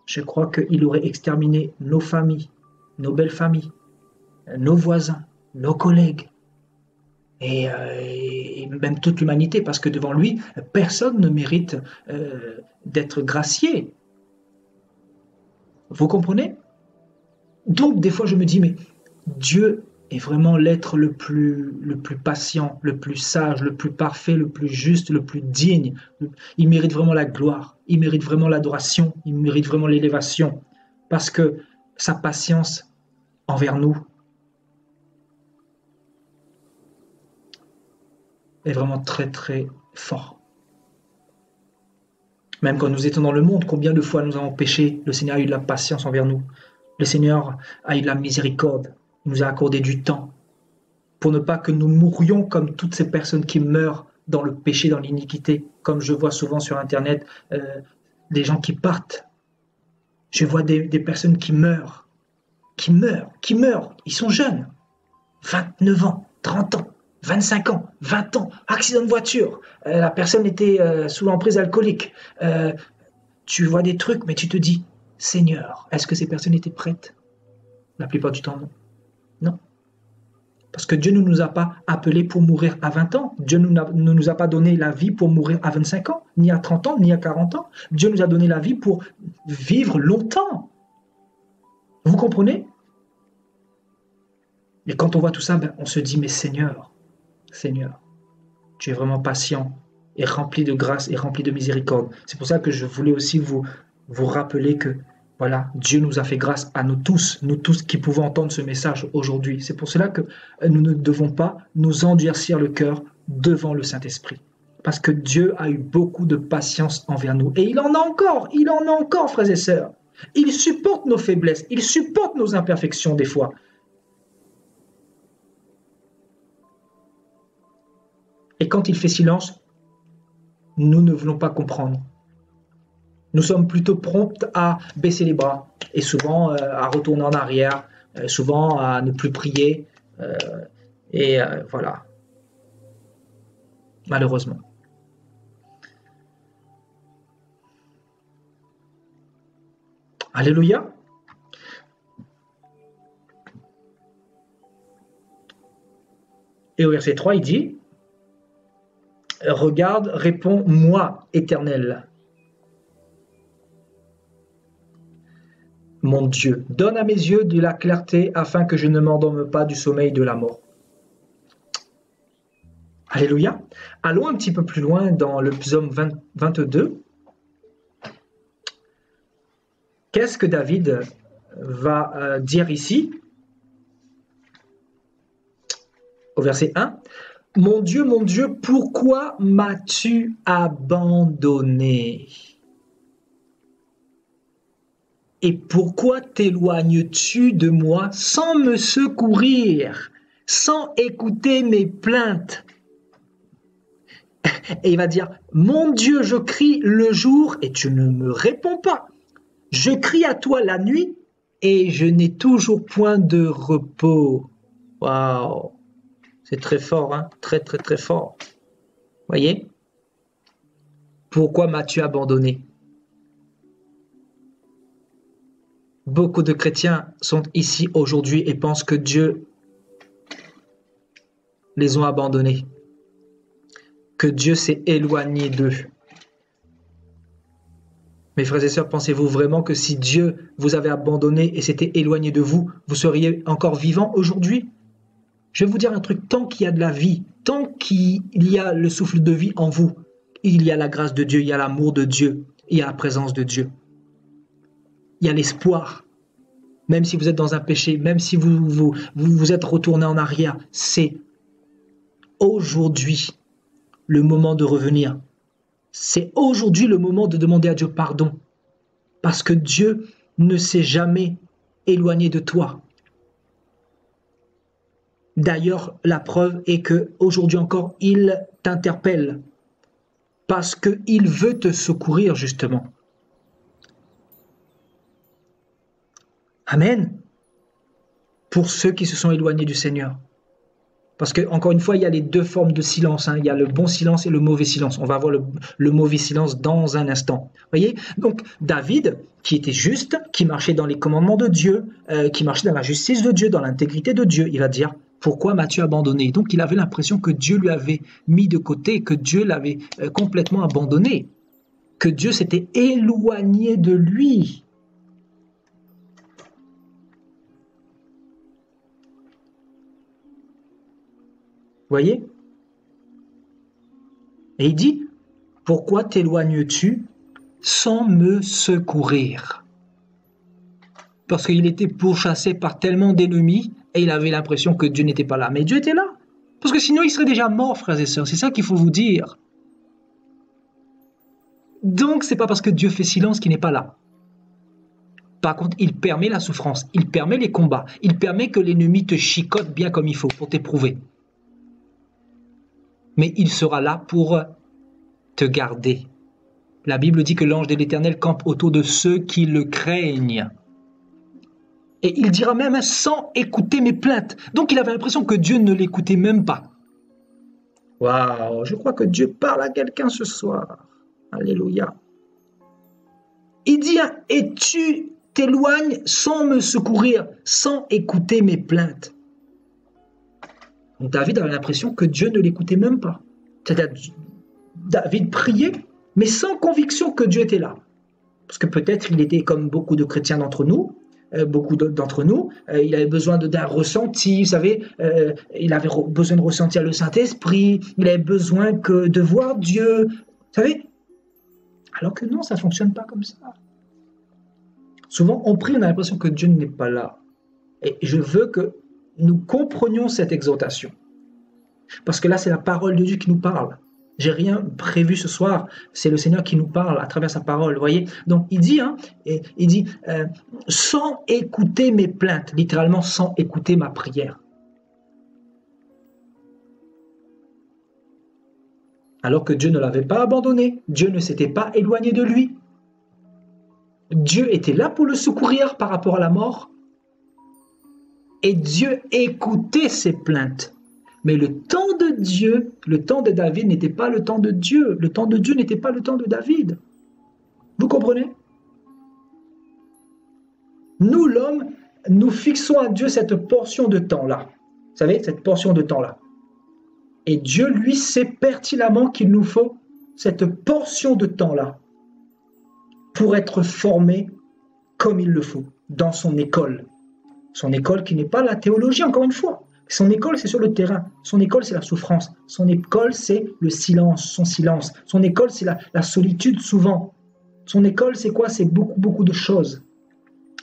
je crois qu'il aurait exterminé nos familles, nos belles familles, nos voisins, nos collègues, et même toute l'humanité, parce que devant lui, personne ne mérite d'être gracié. Vous comprenez? Donc, des fois, je me dis, mais Dieu est vraiment l'être le plus patient, le plus sage, le plus parfait, le plus juste, le plus digne. Il mérite vraiment la gloire, il mérite vraiment l'adoration, il mérite vraiment l'élévation. Parce que sa patience envers nous est vraiment très très fort. Même quand nous étions dans le monde, combien de fois nous avons péché, le Seigneur a eu de la patience envers nous. Le Seigneur a eu de la miséricorde, il nous a accordé du temps pour ne pas que nous mourions comme toutes ces personnes qui meurent dans le péché, dans l'iniquité. Comme je vois souvent sur Internet, des gens qui partent. Je vois des personnes qui meurent. Ils sont jeunes. 29 ans, 30 ans, 25 ans, 20 ans, accident de voiture. La personne était sous l'emprise alcoolique. Tu vois des trucs, mais tu te dis, Seigneur, est-ce que ces personnes étaient prêtes? La plupart du temps, non. Non. Parce que Dieu ne nous a pas appelés pour mourir à 20 ans. Dieu ne nous a pas donné la vie pour mourir à 25 ans, ni à 30 ans, ni à 40 ans. Dieu nous a donné la vie pour vivre longtemps. Vous comprenez? Et quand on voit tout ça, on se dit, mais Seigneur, tu es vraiment patient et rempli de grâce et rempli de miséricorde. C'est pour ça que je voulais aussi vous rappeler que voilà, Dieu nous a fait grâce à nous tous qui pouvons entendre ce message aujourd'hui. C'est pour cela que nous ne devons pas nous endurcir le cœur devant le Saint-Esprit. Parce que Dieu a eu beaucoup de patience envers nous. Et il en a encore, frères et sœurs. Il supporte nos faiblesses, il supporte nos imperfections des fois. Et quand il fait silence, nous ne voulons pas comprendre. Nous sommes plutôt prompts à baisser les bras et souvent à retourner en arrière, souvent à ne plus prier. Voilà, malheureusement. Alléluia. Et au verset 3, il dit, « Regarde, réponds-moi, Éternel. Mon Dieu, donne à mes yeux de la clarté afin que je ne m'endorme pas du sommeil de la mort. » Alléluia. Allons un petit peu plus loin dans le psaume 22. Qu'est-ce que David va dire ici? Au verset 1. « Mon Dieu, pourquoi m'as-tu abandonné? Et pourquoi t'éloignes-tu de moi sans me secourir, sans écouter mes plaintes? » Et il va dire, « Mon Dieu, je crie le jour et tu ne me réponds pas. Je crie à toi la nuit et je n'ai toujours point de repos. » Waouh, c'est très fort, hein? Très, très, très fort. Voyez? Pourquoi m'as-tu abandonné? Beaucoup de chrétiens sont ici aujourd'hui et pensent que Dieu les a abandonnés, que Dieu s'est éloigné d'eux. Mes frères et sœurs, pensez-vous vraiment que si Dieu vous avait abandonné et s'était éloigné de vous, vous seriez encore vivant aujourd'hui? Je vais vous dire un truc, tant qu'il y a de la vie, tant qu'il y a le souffle de vie en vous, il y a la grâce de Dieu, il y a l'amour de Dieu, il y a la présence de Dieu. Il y a l'espoir. Même si vous êtes dans un péché, même si vous êtes retourné en arrière, c'est aujourd'hui le moment de revenir. C'est aujourd'hui le moment de demander à Dieu pardon. Parce que Dieu ne s'est jamais éloigné de toi. D'ailleurs, la preuve est qu'aujourd'hui encore, il t'interpelle. Parce qu'il veut te secourir, justement. Amen. Pour ceux qui se sont éloignés du Seigneur. Parce que, encore une fois, il y a les deux formes de silence. Hein. Il y a le bon silence et le mauvais silence. On va voir le mauvais silence dans un instant. Voyez? Donc, David, qui était juste, qui marchait dans les commandements de Dieu, qui marchait dans la justice de Dieu, dans l'intégrité de Dieu, il va dire, pourquoi m'as-tu abandonné? Donc, il avait l'impression que Dieu lui avait mis de côté, que Dieu l'avait complètement abandonné, que Dieu s'était éloigné de lui. Voyez? Et il dit, pourquoi t'éloignes-tu sans me secourir? parce qu'il était pourchassé par tellement d'ennemis et il avait l'impression que Dieu n'était pas là. Mais Dieu était là. Parce que sinon, il serait déjà mort, frères et sœurs. C'est ça qu'il faut vous dire. Donc, c'est pas parce que Dieu fait silence qu'il n'est pas là. Par contre, il permet la souffrance, il permet les combats, il permet que l'ennemi te chicote bien comme il faut pour t'éprouver. Mais il sera là pour te garder. La Bible dit que l'ange de l'Éternel campe autour de ceux qui le craignent. Et il dira même sans écouter mes plaintes. Donc il avait l'impression que Dieu ne l'écoutait même pas. Waouh, je crois que Dieu parle à quelqu'un ce soir. Alléluia. Il dit, et tu t'éloignes sans me secourir, sans écouter mes plaintes. Donc David avait l'impression que Dieu ne l'écoutait même pas. C'est-à-dire, David priait, mais sans conviction que Dieu était là. Parce que peut-être il était comme beaucoup de chrétiens d'entre nous, il avait besoin d'un ressenti, vous savez, il avait besoin de ressentir le Saint-Esprit, il avait besoin de voir Dieu, vous savez. Alors que non, ça ne fonctionne pas comme ça. Souvent, on prie, on a l'impression que Dieu n'est pas là. Et je veux que nous comprenions cette exhortation. Parce que là, c'est la parole de Dieu qui nous parle. J'ai rien prévu ce soir, c'est le Seigneur qui nous parle à travers sa parole, vous voyez. Donc il dit, sans écouter mes plaintes, littéralement sans écouter ma prière. Alors que Dieu ne l'avait pas abandonné, Dieu ne s'était pas éloigné de lui. Dieu était là pour le secourir par rapport à la mort. Et Dieu écoutait ses plaintes. Mais le temps de Dieu, le temps de David n'était pas le temps de Dieu. Le temps de Dieu n'était pas le temps de David. Vous comprenez? Nous, l'homme, nous fixons à Dieu cette portion de temps-là. Vous savez, cette portion de temps-là. Et Dieu, lui, sait pertinemment qu'il nous faut cette portion de temps-là pour être formé comme il le faut, dans son école. Son école qui n'est pas la théologie, encore une fois. Son école, c'est sur le terrain. Son école, c'est la souffrance. Son école, c'est le silence, son silence. Son école, c'est la solitude souvent. Son école, c'est quoi? C'est beaucoup, beaucoup de choses.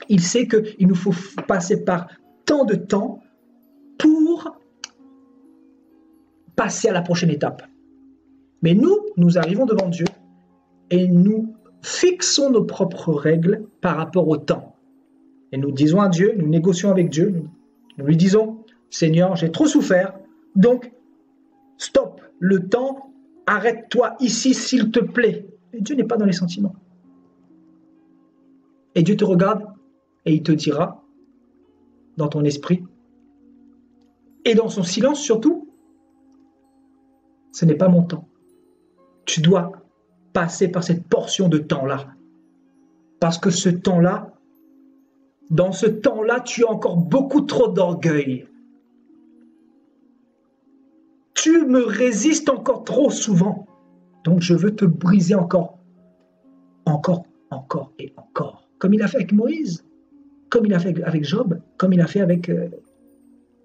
Il sait qu'il nous faut passer par tant de temps pour passer à la prochaine étape. Mais nous arrivons devant Dieu et nous fixons nos propres règles par rapport au temps. Et nous disons à Dieu, nous négocions avec Dieu, nous lui disons, Seigneur, j'ai trop souffert, donc stop le temps, arrête-toi ici s'il te plaît. Et Dieu n'est pas dans les sentiments. Et Dieu te regarde et il te dira, dans ton esprit, et dans son silence surtout, ce n'est pas mon temps. Tu dois passer par cette portion de temps-là. Parce que ce temps-là, dans ce temps-là, tu as encore beaucoup trop d'orgueil. Tu me résistes encore trop souvent. Donc je veux te briser encore et encore. Comme il a fait avec Moïse, comme il a fait avec Job, comme il a fait avec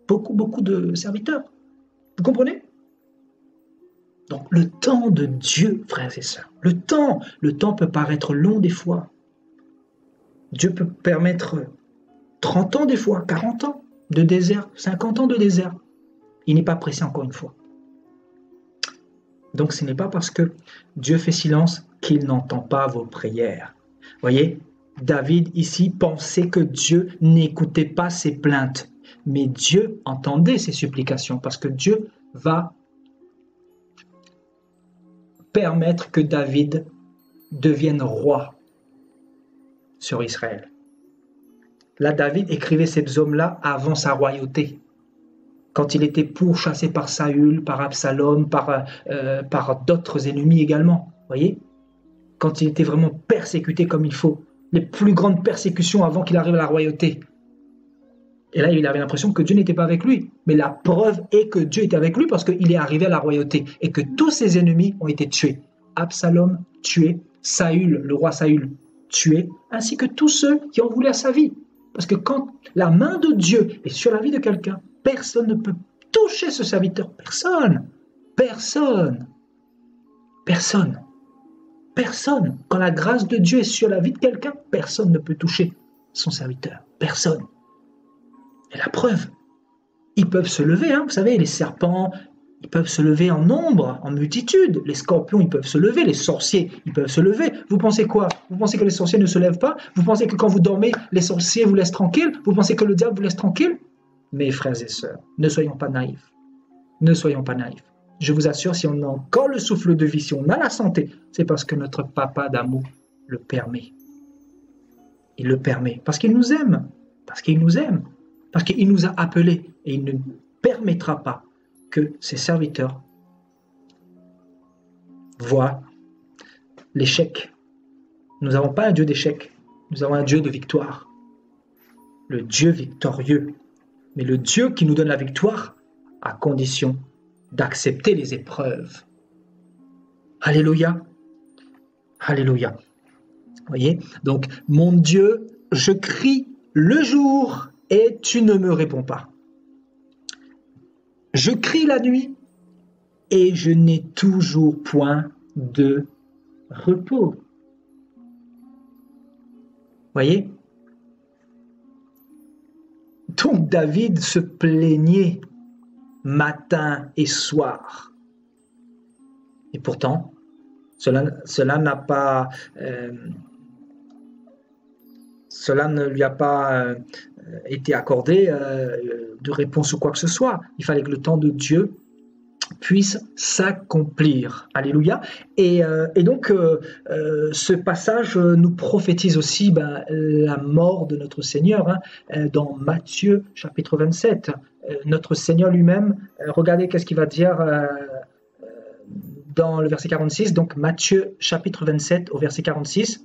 beaucoup de serviteurs. Vous comprenez? Donc le temps de Dieu, frères et sœurs, le temps peut paraître long des fois. Dieu peut permettre 30 ans des fois, 40 ans de désert, 50 ans de désert. Il n'est pas pressé encore une fois. Donc ce n'est pas parce que Dieu fait silence qu'il n'entend pas vos prières. Voyez, David ici pensait que Dieu n'écoutait pas ses plaintes, mais Dieu entendait ses supplications parce que Dieu va permettre que David devienne roi sur Israël. Là, David écrivait ces psaumes-là avant sa royauté. Quand il était pourchassé par Saül, par Absalom, par d'autres ennemis également. Voyez? Quand il était vraiment persécuté comme il faut. Les plus grandes persécutions avant qu'il arrive à la royauté. Et là, il avait l'impression que Dieu n'était pas avec lui. Mais la preuve est que Dieu était avec lui parce qu'il est arrivé à la royauté et que tous ses ennemis ont été tués. Absalom tué, Saül, le roi Saül, tué, ainsi que tous ceux qui ont voulu à sa vie. Parce que quand la main de Dieu est sur la vie de quelqu'un, personne ne peut toucher ce serviteur. Personne. Quand la grâce de Dieu est sur la vie de quelqu'un, personne ne peut toucher son serviteur? Personne. Et la preuve, ils peuvent se lever, hein, vous savez, les serpents, ils peuvent se lever en nombre, en multitude. Les scorpions, ils peuvent se lever. Les sorciers, ils peuvent se lever. Vous pensez quoi? Vous pensez que les sorciers ne se lèvent pas? Vous pensez que quand vous dormez, les sorciers vous laissent tranquille? Vous pensez que le diable vous laisse tranquille? Mes frères et sœurs, ne soyons pas naïfs. Ne soyons pas naïfs. Je vous assure, si on a encore le souffle de vie, si on a la santé, c'est parce que notre papa d'amour le permet. Il le permet parce qu'il nous aime. Parce qu'il nous aime. Parce qu'il nous a appelés. Et il ne permettra pas que ses serviteurs voient l'échec. Nous n'avons pas un Dieu d'échec. Nous avons un Dieu de victoire. Le Dieu victorieux. Mais le Dieu qui nous donne la victoire à condition d'accepter les épreuves. Alléluia. Alléluia. Vous voyez? Donc, mon Dieu, je crie le jour et tu ne me réponds pas. Je crie la nuit et je n'ai toujours point de repos. Voyez? Donc David se plaignait matin et soir. Et pourtant, cela n'a pas, cela ne lui a pas été accordé de réponse ou quoi que ce soit. Il fallait que le temps de Dieu puisse s'accomplir. Alléluia. Et donc, ce passage nous prophétise aussi la mort de notre Seigneur. Dans Matthieu chapitre 27, notre Seigneur lui-même, regardez qu'est-ce qu'il va dire dans le verset 46. Donc Matthieu chapitre 27 au verset 46.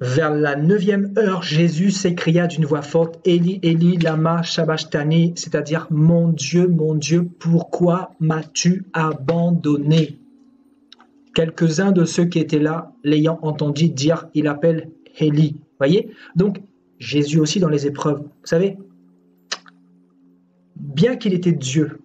Vers la 9e heure, Jésus s'écria d'une voix forte, Élie, Élie, lama sabachthani, c'est-à-dire mon Dieu, pourquoi m'as-tu abandonné? Quelques-uns de ceux qui étaient là, l'ayant entendu dire, il appelle Élie. Voyez? Donc, Jésus aussi dans les épreuves. Vous savez, bien qu'il était Dieu,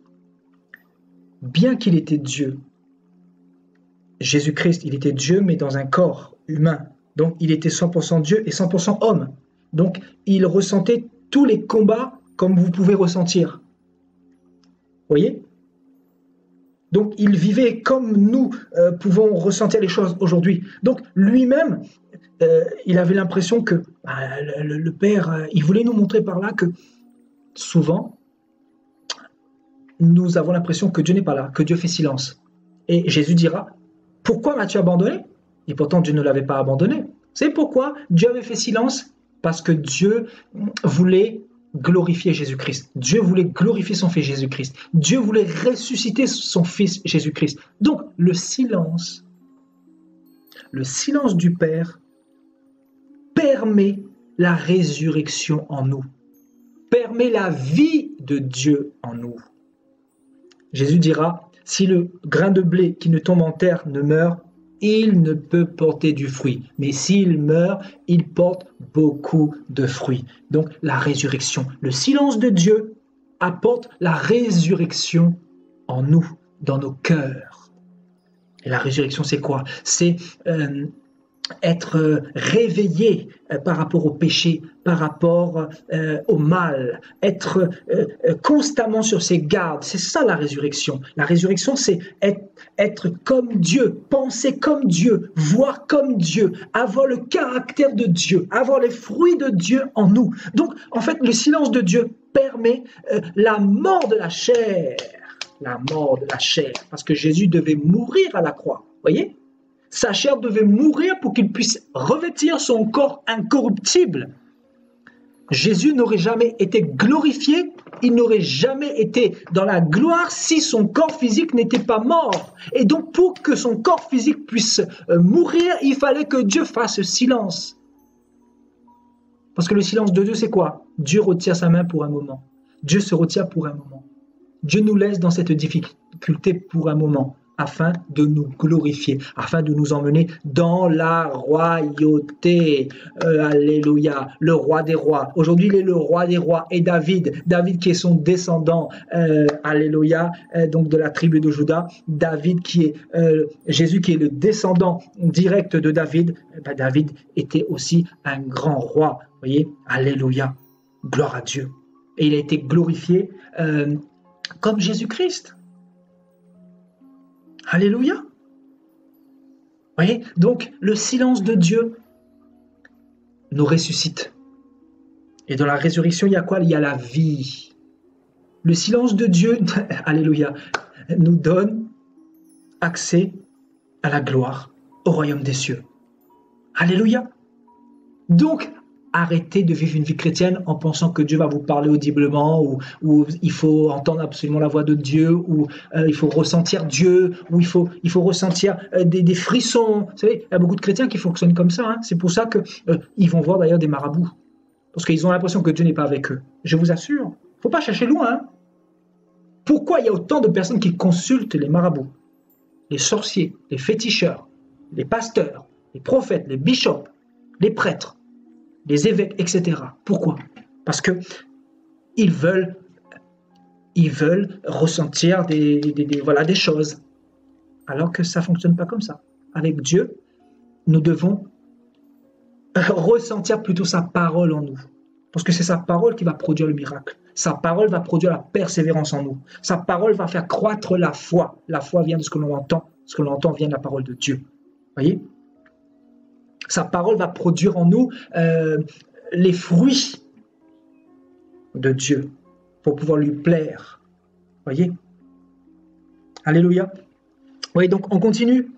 Jésus-Christ, il était Dieu, mais dans un corps humain. Donc, il était 100% Dieu et 100% homme. Donc, il ressentait tous les combats comme vous pouvez ressentir. Vous voyez? Donc, il vivait comme nous pouvons ressentir les choses aujourd'hui. Donc, lui-même, il avait l'impression que le Père, il voulait nous montrer par là que souvent, nous avons l'impression que Dieu n'est pas là, que Dieu fait silence. Et Jésus dira, pourquoi m'as-tu abandonné? Et pourtant, Dieu ne l'avait pas abandonné. C'est pourquoi Dieu avait fait silence? Parce que Dieu voulait glorifier Jésus-Christ. Dieu voulait glorifier son Fils Jésus-Christ. Dieu voulait ressusciter son Fils Jésus-Christ. Donc, le silence du Père permet la résurrection en nous, permet la vie de Dieu en nous. Jésus dira, si le grain de blé qui ne tombe en terre ne meurt, il ne peut porter du fruit. Mais s'il meurt, il porte beaucoup de fruits. Donc la résurrection, le silence de Dieu apporte la résurrection en nous, dans nos cœurs. Et la résurrection, c'est quoi? C'est être réveillé par rapport au péché, par rapport au mal, être constamment sur ses gardes. C'est ça la résurrection. La résurrection, c'est être comme Dieu, penser comme Dieu, voir comme Dieu, avoir le caractère de Dieu, avoir les fruits de Dieu en nous. Donc, en fait, le silence de Dieu permet la mort de la chair. La mort de la chair, parce que Jésus devait mourir à la croix. Voyez? Sa chair devait mourir pour qu'il puisse revêtir son corps incorruptible. Jésus n'aurait jamais été glorifié, il n'aurait jamais été dans la gloire si son corps physique n'était pas mort. Et donc pour que son corps physique puisse mourir, il fallait que Dieu fasse silence. Parce que le silence de Dieu, c'est quoi? Dieu retire sa main pour un moment. Dieu se retire pour un moment. Dieu nous laisse dans cette difficulté pour un moment. afin de nous glorifier, afin de nous emmener dans la royauté. Alléluia, le roi des rois. Aujourd'hui, il est le roi des rois. Et David qui est son descendant, alléluia, donc de la tribu de Juda. David qui est, Jésus qui est le descendant direct de David. David était aussi un grand roi. Vous voyez, alléluia, gloire à Dieu. Et il a été glorifié comme Jésus-Christ. Alléluia. Vous voyez, donc le silence de Dieu nous ressuscite. Et dans la résurrection, il y a quoi? Il y a la vie. Le silence de Dieu, alléluia, nous donne accès à la gloire, au royaume des cieux. Alléluia. Donc, arrêtez de vivre une vie chrétienne en pensant que Dieu va vous parler audiblement, ou il faut entendre absolument la voix de Dieu, ou il faut ressentir Dieu, ou il faut ressentir des frissons. Vous savez, il y a beaucoup de chrétiens qui fonctionnent comme ça. Hein. C'est pour ça qu'ils vont voir d'ailleurs des marabouts. Parce qu'ils ont l'impression que Dieu n'est pas avec eux. Je vous assure, il ne faut pas chercher loin. Hein. Pourquoi il y a autant de personnes qui consultent les marabouts, les sorciers, les féticheurs, les pasteurs, les prophètes, les bishops, les prêtres, les évêques, etc. Pourquoi? Parce que ils veulent ressentir des choses, alors que ça ne fonctionne pas comme ça. Avec Dieu, nous devons ressentir plutôt sa parole en nous. Parce que c'est sa parole qui va produire le miracle. Sa parole va produire la persévérance en nous. Sa parole va faire croître la foi. La foi vient de ce que l'on entend. Ce que l'on entend vient de la parole de Dieu. Voyez? Sa parole va produire en nous les fruits de Dieu pour pouvoir lui plaire. Voyez? Alléluia. Oui, donc on continue.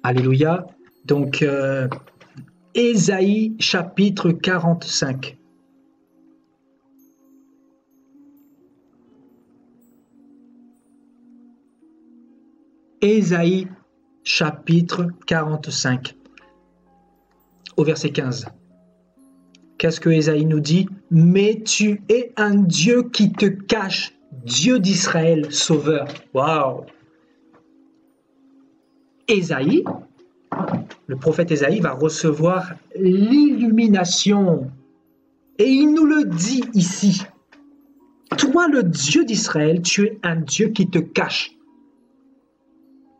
Alléluia. Donc, Ésaïe chapitre 45. Ésaïe chapitre 45, au verset 15. Qu'est-ce que Ésaïe nous dit? Mais tu es un Dieu qui te cache, Dieu d'Israël, sauveur. Waouh! Ésaïe, le prophète Ésaïe va recevoir l'illumination. Et il nous le dit ici. Toi, le Dieu d'Israël, tu es un Dieu qui te cache.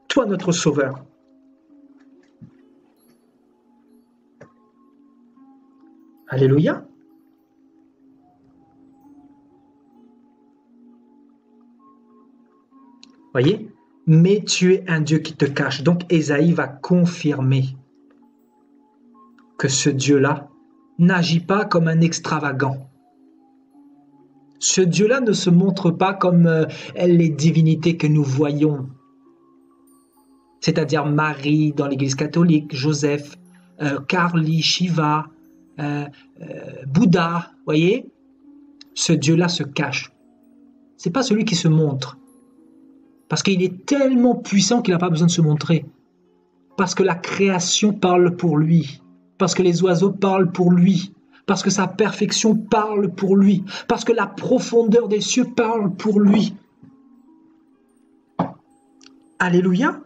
Toi, notre sauveur. Alléluia. Voyez? Mais tu es un Dieu qui te cache. Donc Ésaïe va confirmer que ce Dieu-là n'agit pas comme un extravagant. Ce Dieu-là ne se montre pas comme les divinités que nous voyons. C'est-à-dire Marie dans l'Église catholique, Joseph, Kali, Shiva, Bouddha. Voyez? Ce Dieu-là se cache. Ce n'est pas celui qui se montre. Parce qu'il est tellement puissant qu'il n'a pas besoin de se montrer. Parce que la création parle pour lui. Parce que les oiseaux parlent pour lui. Parce que sa perfection parle pour lui. Parce que la profondeur des cieux parle pour lui. Alléluia.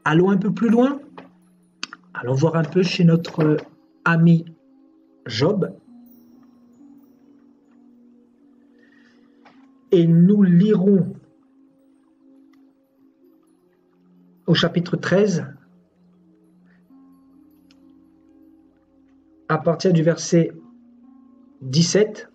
Allons un peu plus loin. Allons voir un peu chez notre ami Job. Et nous lirons au chapitre 13, à partir du verset 17.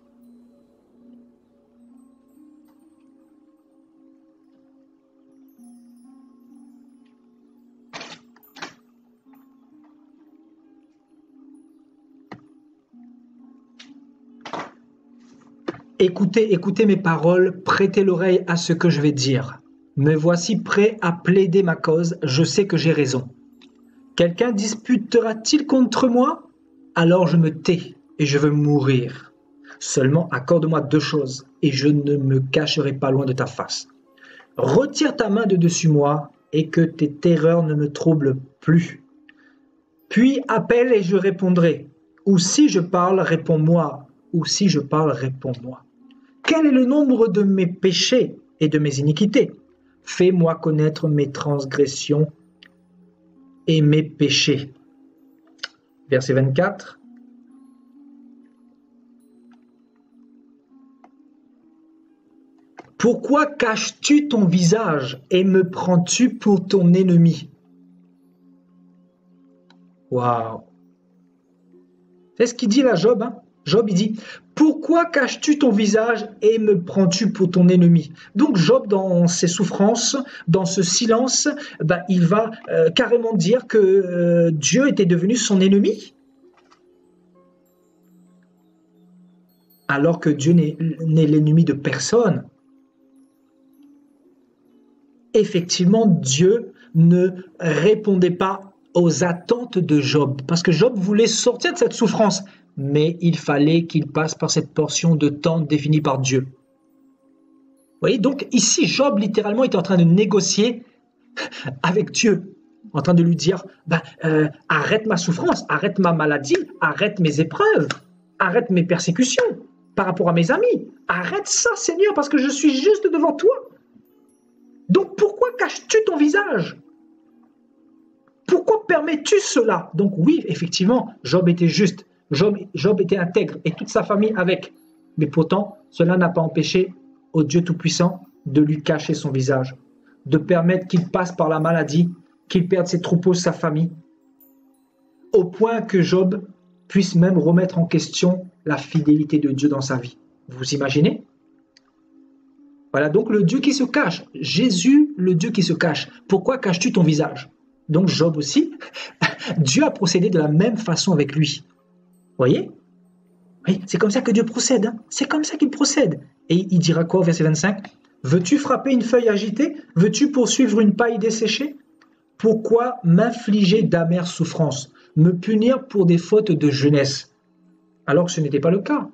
Écoutez mes paroles, prêtez l'oreille à ce que je vais dire. Me voici prêt à plaider ma cause, je sais que j'ai raison. Quelqu'un disputera-t-il contre moi? Alors je me tais et je veux mourir. Seulement accorde-moi 2 choses et je ne me cacherai pas loin de ta face. Retire ta main de dessus moi et que tes terreurs ne me troublent plus. Puis appelle et je répondrai. Ou si je parle, réponds-moi. ou si je parle, réponds-moi. Quel est le nombre de mes péchés et de mes iniquités? Fais-moi connaître mes transgressions et mes péchés. Verset 24. Pourquoi caches-tu ton visage et me prends-tu pour ton ennemi? Waouh! C'est ce qu'il dit là, Job. Hein? Job, il dit, pourquoi caches-tu ton visage et me prends-tu pour ton ennemi? Donc Job, dans ses souffrances, dans ce silence, il va carrément dire que Dieu était devenu son ennemi, alors que Dieu n'est l'ennemi de personne. Effectivement, Dieu ne répondait pas aux attentes de Job, parce que Job voulait sortir de cette souffrance, mais il fallait qu'il passe par cette portion de temps définie par Dieu. Vous voyez, donc ici, Job littéralement est en train de négocier avec Dieu, en train de lui dire, arrête ma souffrance, arrête ma maladie, arrête mes épreuves, arrête mes persécutions par rapport à mes amis, arrête ça Seigneur, parce que je suis juste devant toi. Donc pourquoi caches-tu ton visage? Pourquoi permets-tu cela? Donc oui, effectivement, Job était juste, Job était intègre et toute sa famille avec. Mais pourtant, cela n'a pas empêché au Dieu Tout-Puissant de lui cacher son visage, de permettre qu'il passe par la maladie, qu'il perde ses troupeaux, sa famille, au point que Job puisse même remettre en question la fidélité de Dieu dans sa vie. Vous imaginez? Voilà, donc le Dieu qui se cache. Jésus, le Dieu qui se cache. Pourquoi caches-tu ton visage? Donc Job aussi, Dieu a procédé de la même façon avec lui. Vous voyez? Oui, c'est comme ça que Dieu procède. Hein? C'est comme ça qu'il procède. Et il dira quoi au verset 25? Veux-tu frapper une feuille agitée? Veux-tu poursuivre une paille desséchée? Pourquoi m'infliger d'amères souffrances? Me punir pour des fautes de jeunesse? Alors que ce n'était pas le cas.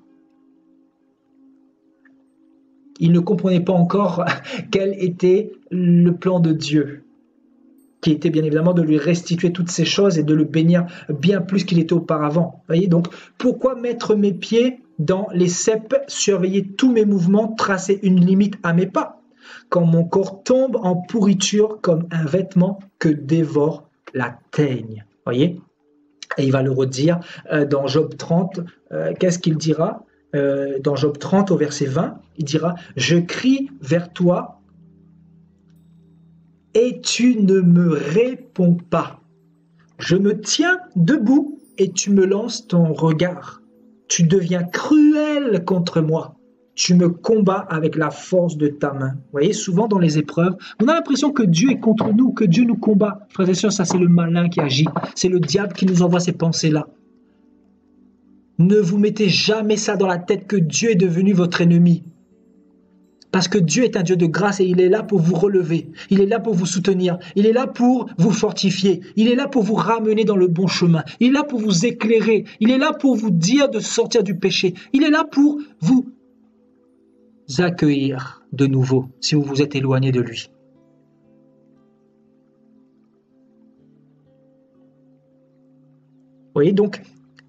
Il ne comprenait pas encore quel était le plan de Dieu, qui était bien évidemment de lui restituer toutes ces choses et de le bénir bien plus qu'il était auparavant. Voyez, donc, pourquoi mettre mes pieds dans les ceps, surveiller tous mes mouvements, tracer une limite à mes pas, quand mon corps tombe en pourriture comme un vêtement que dévore la teigne? Voyez, et il va le redire dans Job 30. Qu'est-ce qu'il dira? Dans Job 30 au verset 20, il dira « Je crie vers toi et tu ne me réponds pas. Je me tiens debout et tu me lances ton regard. Tu deviens cruel contre moi. Tu me combats avec la force de ta main. » Vous voyez, souvent dans les épreuves, on a l'impression que Dieu est contre nous, que Dieu nous combat. Frères et sœurs, ça c'est le malin qui agit. C'est le diable qui nous envoie ces pensées-là. Ne vous mettez jamais ça dans la tête que Dieu est devenu votre ennemi. Parce que Dieu est un Dieu de grâce et il est là pour vous relever. Il est là pour vous soutenir. Il est là pour vous fortifier. Il est là pour vous ramener dans le bon chemin. Il est là pour vous éclairer. Il est là pour vous dire de sortir du péché. Il est là pour vous accueillir de nouveau si vous vous êtes éloigné de lui. Vous voyez donc,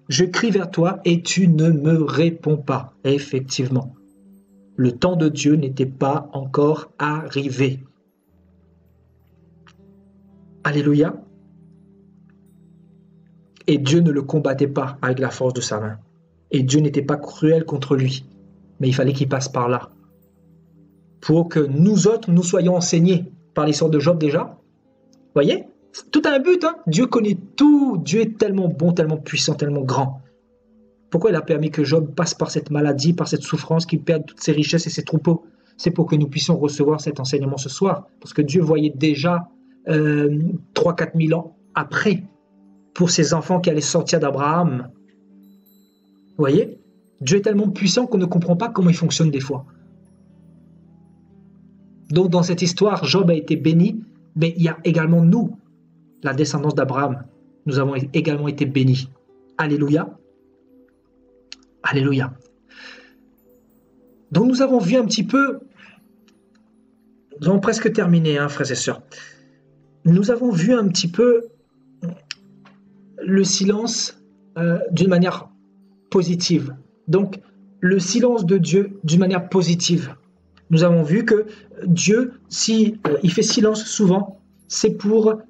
je crie vers toi et tu ne me réponds pas. Effectivement, le temps de Dieu n'était pas encore arrivé. Alléluia. Et Dieu ne le combattait pas avec la force de sa main. Et Dieu n'était pas cruel contre lui. Mais il fallait qu'il passe par là. Pour que nous autres, nous soyons enseignés par l'histoire de Job déjà. Voyez? Tout a un but, hein? Dieu connaît tout. Dieu est tellement bon, tellement puissant, tellement grand. Pourquoi il a permis que Job passe par cette maladie, par cette souffrance, qu'il perde toutes ses richesses et ses troupeaux? C'est pour que nous puissions recevoir cet enseignement ce soir. Parce que Dieu voyait déjà 3-4 000 ans après pour ses enfants qui allaient sortir d'Abraham. Vous voyez? Dieu est tellement puissant qu'on ne comprend pas comment il fonctionne des fois. Donc dans cette histoire, Job a été béni, mais il y a également nous, la descendance d'Abraham. Nous avons également été bénis. Alléluia. Alléluia. Donc nous avons vu un petit peu, nous avons presque terminé, hein, frères et sœurs. Nous avons vu un petit peu le silence d'une manière positive. Donc le silence de Dieu d'une manière positive. Nous avons vu que Dieu, si il fait silence souvent, c'est pour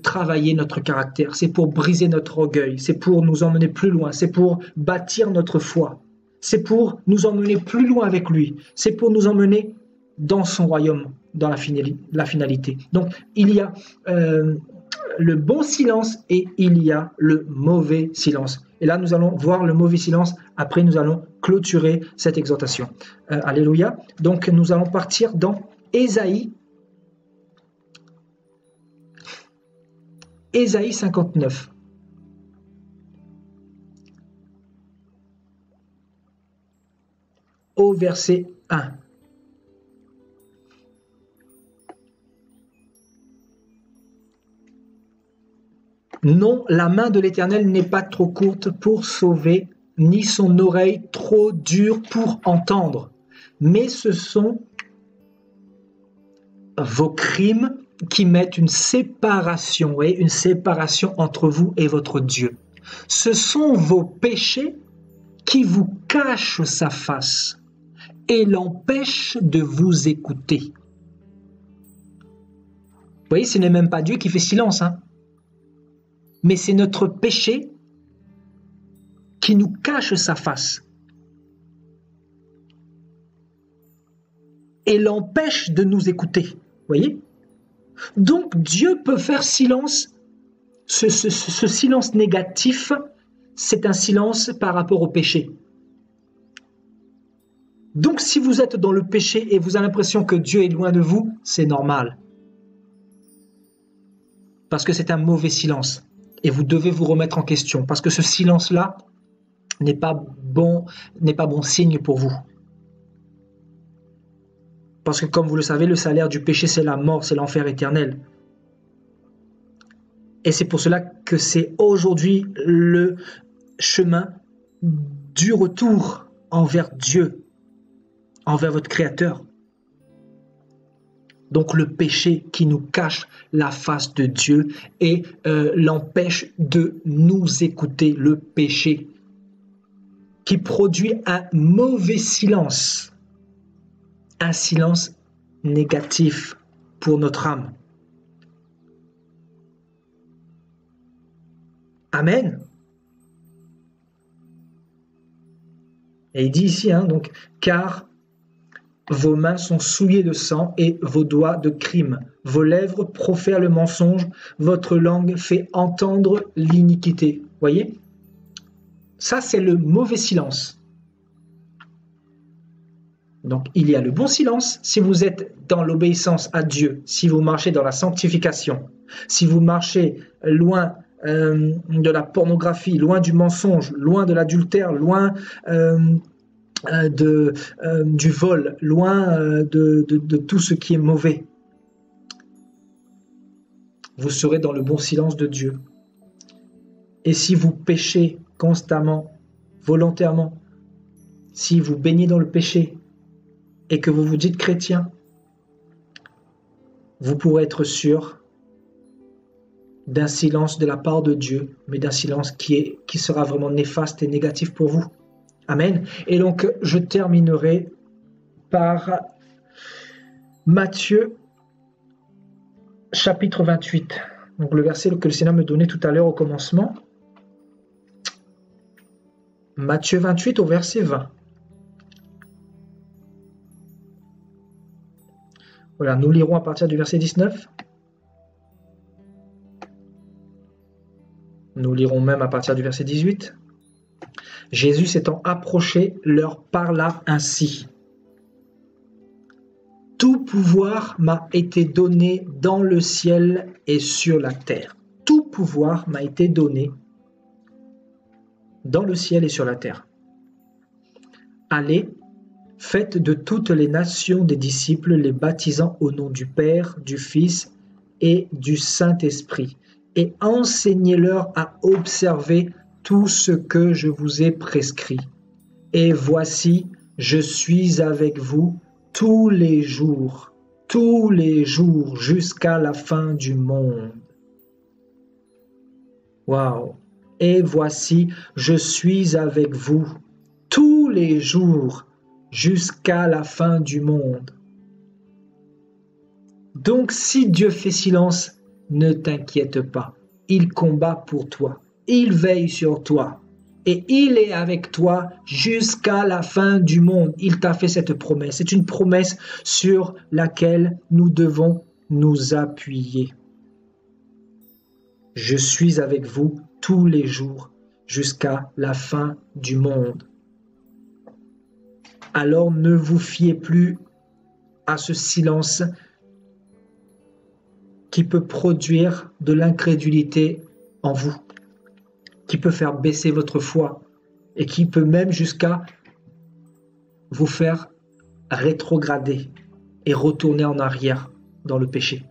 travailler notre caractère, c'est pour briser notre orgueil, c'est pour nous emmener plus loin, c'est pour bâtir notre foi, c'est pour nous emmener plus loin avec lui, c'est pour nous emmener dans son royaume, dans la finalité. Donc, il y a le bon silence et il y a le mauvais silence. Et là, nous allons voir le mauvais silence. Après, nous allons clôturer cette exhortation. Alléluia. Donc, nous allons partir dans Ésaïe 59. Au verset 1. Non, la main de l'Éternel n'est pas trop courte pour sauver, ni son oreille trop dure pour entendre. Mais ce sont vos crimes qui mettent une séparation, une séparation entre vous et votre Dieu. Ce sont vos péchés qui vous cachent sa face et l'empêchent de vous écouter. Vous voyez, ce n'est même pas Dieu qui fait silence, mais c'est notre péché qui nous cache sa face et l'empêche de nous écouter. Vous voyez? Donc Dieu peut faire silence. Ce silence négatif, c'est un silence par rapport au péché. Donc si vous êtes dans le péché et vous avez l'impression que Dieu est loin de vous, c'est normal. Parce que c'est un mauvais silence. Et vous devez vous remettre en question. Parce que ce silence-là n'est pas bon signe pour vous. Parce que comme vous le savez, le salaire du péché, c'est la mort, c'est l'enfer éternel. Et c'est pour cela que c'est aujourd'hui le chemin du retour envers Dieu, envers votre Créateur. Donc le péché qui nous cache la face de Dieu et l'empêche de nous écouter, le péché qui produit un mauvais silence, un silence négatif pour notre âme. Amen. Et il dit ici, donc, car vos mains sont souillées de sang et vos doigts de crime. Vos lèvres profèrent le mensonge, votre langue fait entendre l'iniquité. Voyez? Ça, c'est le mauvais silence. Donc, il y a le bon silence si vous êtes dans l'obéissance à Dieu, si vous marchez dans la sanctification, si vous marchez loin de la pornographie, loin du mensonge, loin de l'adultère, loin du vol, loin de tout ce qui est mauvais. Vous serez dans le bon silence de Dieu. Et si vous péchez constamment, volontairement, si vous baignez dans le péché et que vous vous dites chrétien, vous pourrez être sûr d'un silence de la part de Dieu, mais d'un silence qui sera vraiment néfaste et négatif pour vous. Amen. Et donc, je terminerai par Matthieu, chapitre 28. Donc, le verset que le Seigneur me donnait tout à l'heure au commencement. Matthieu 28 au verset 20. Voilà, nous lirons à partir du verset 19. Nous lirons même à partir du verset 18. Jésus s'étant approché, leur parla ainsi. Tout pouvoir m'a été donné dans le ciel et sur la terre. Tout pouvoir m'a été donné dans le ciel et sur la terre. Allez, faites de toutes les nations des disciples, les baptisant au nom du Père, du Fils et du Saint-Esprit, et enseignez-leur à observer tout ce que je vous ai prescrit. Et voici, je suis avec vous tous les jours, jusqu'à la fin du monde. Waouh! Et voici, je suis avec vous tous tous les jours jusqu'à la fin du monde. Donc si Dieu fait silence, ne t'inquiète pas. Il combat pour toi. Il veille sur toi. Et il est avec toi jusqu'à la fin du monde. Il t'a fait cette promesse. C'est une promesse sur laquelle nous devons nous appuyer. Je suis avec vous tous les jours jusqu'à la fin du monde. Alors ne vous fiez plus à ce silence qui peut produire de l'incrédulité en vous, qui peut faire baisser votre foi et qui peut même jusqu'à vous faire rétrograder et retourner en arrière dans le péché.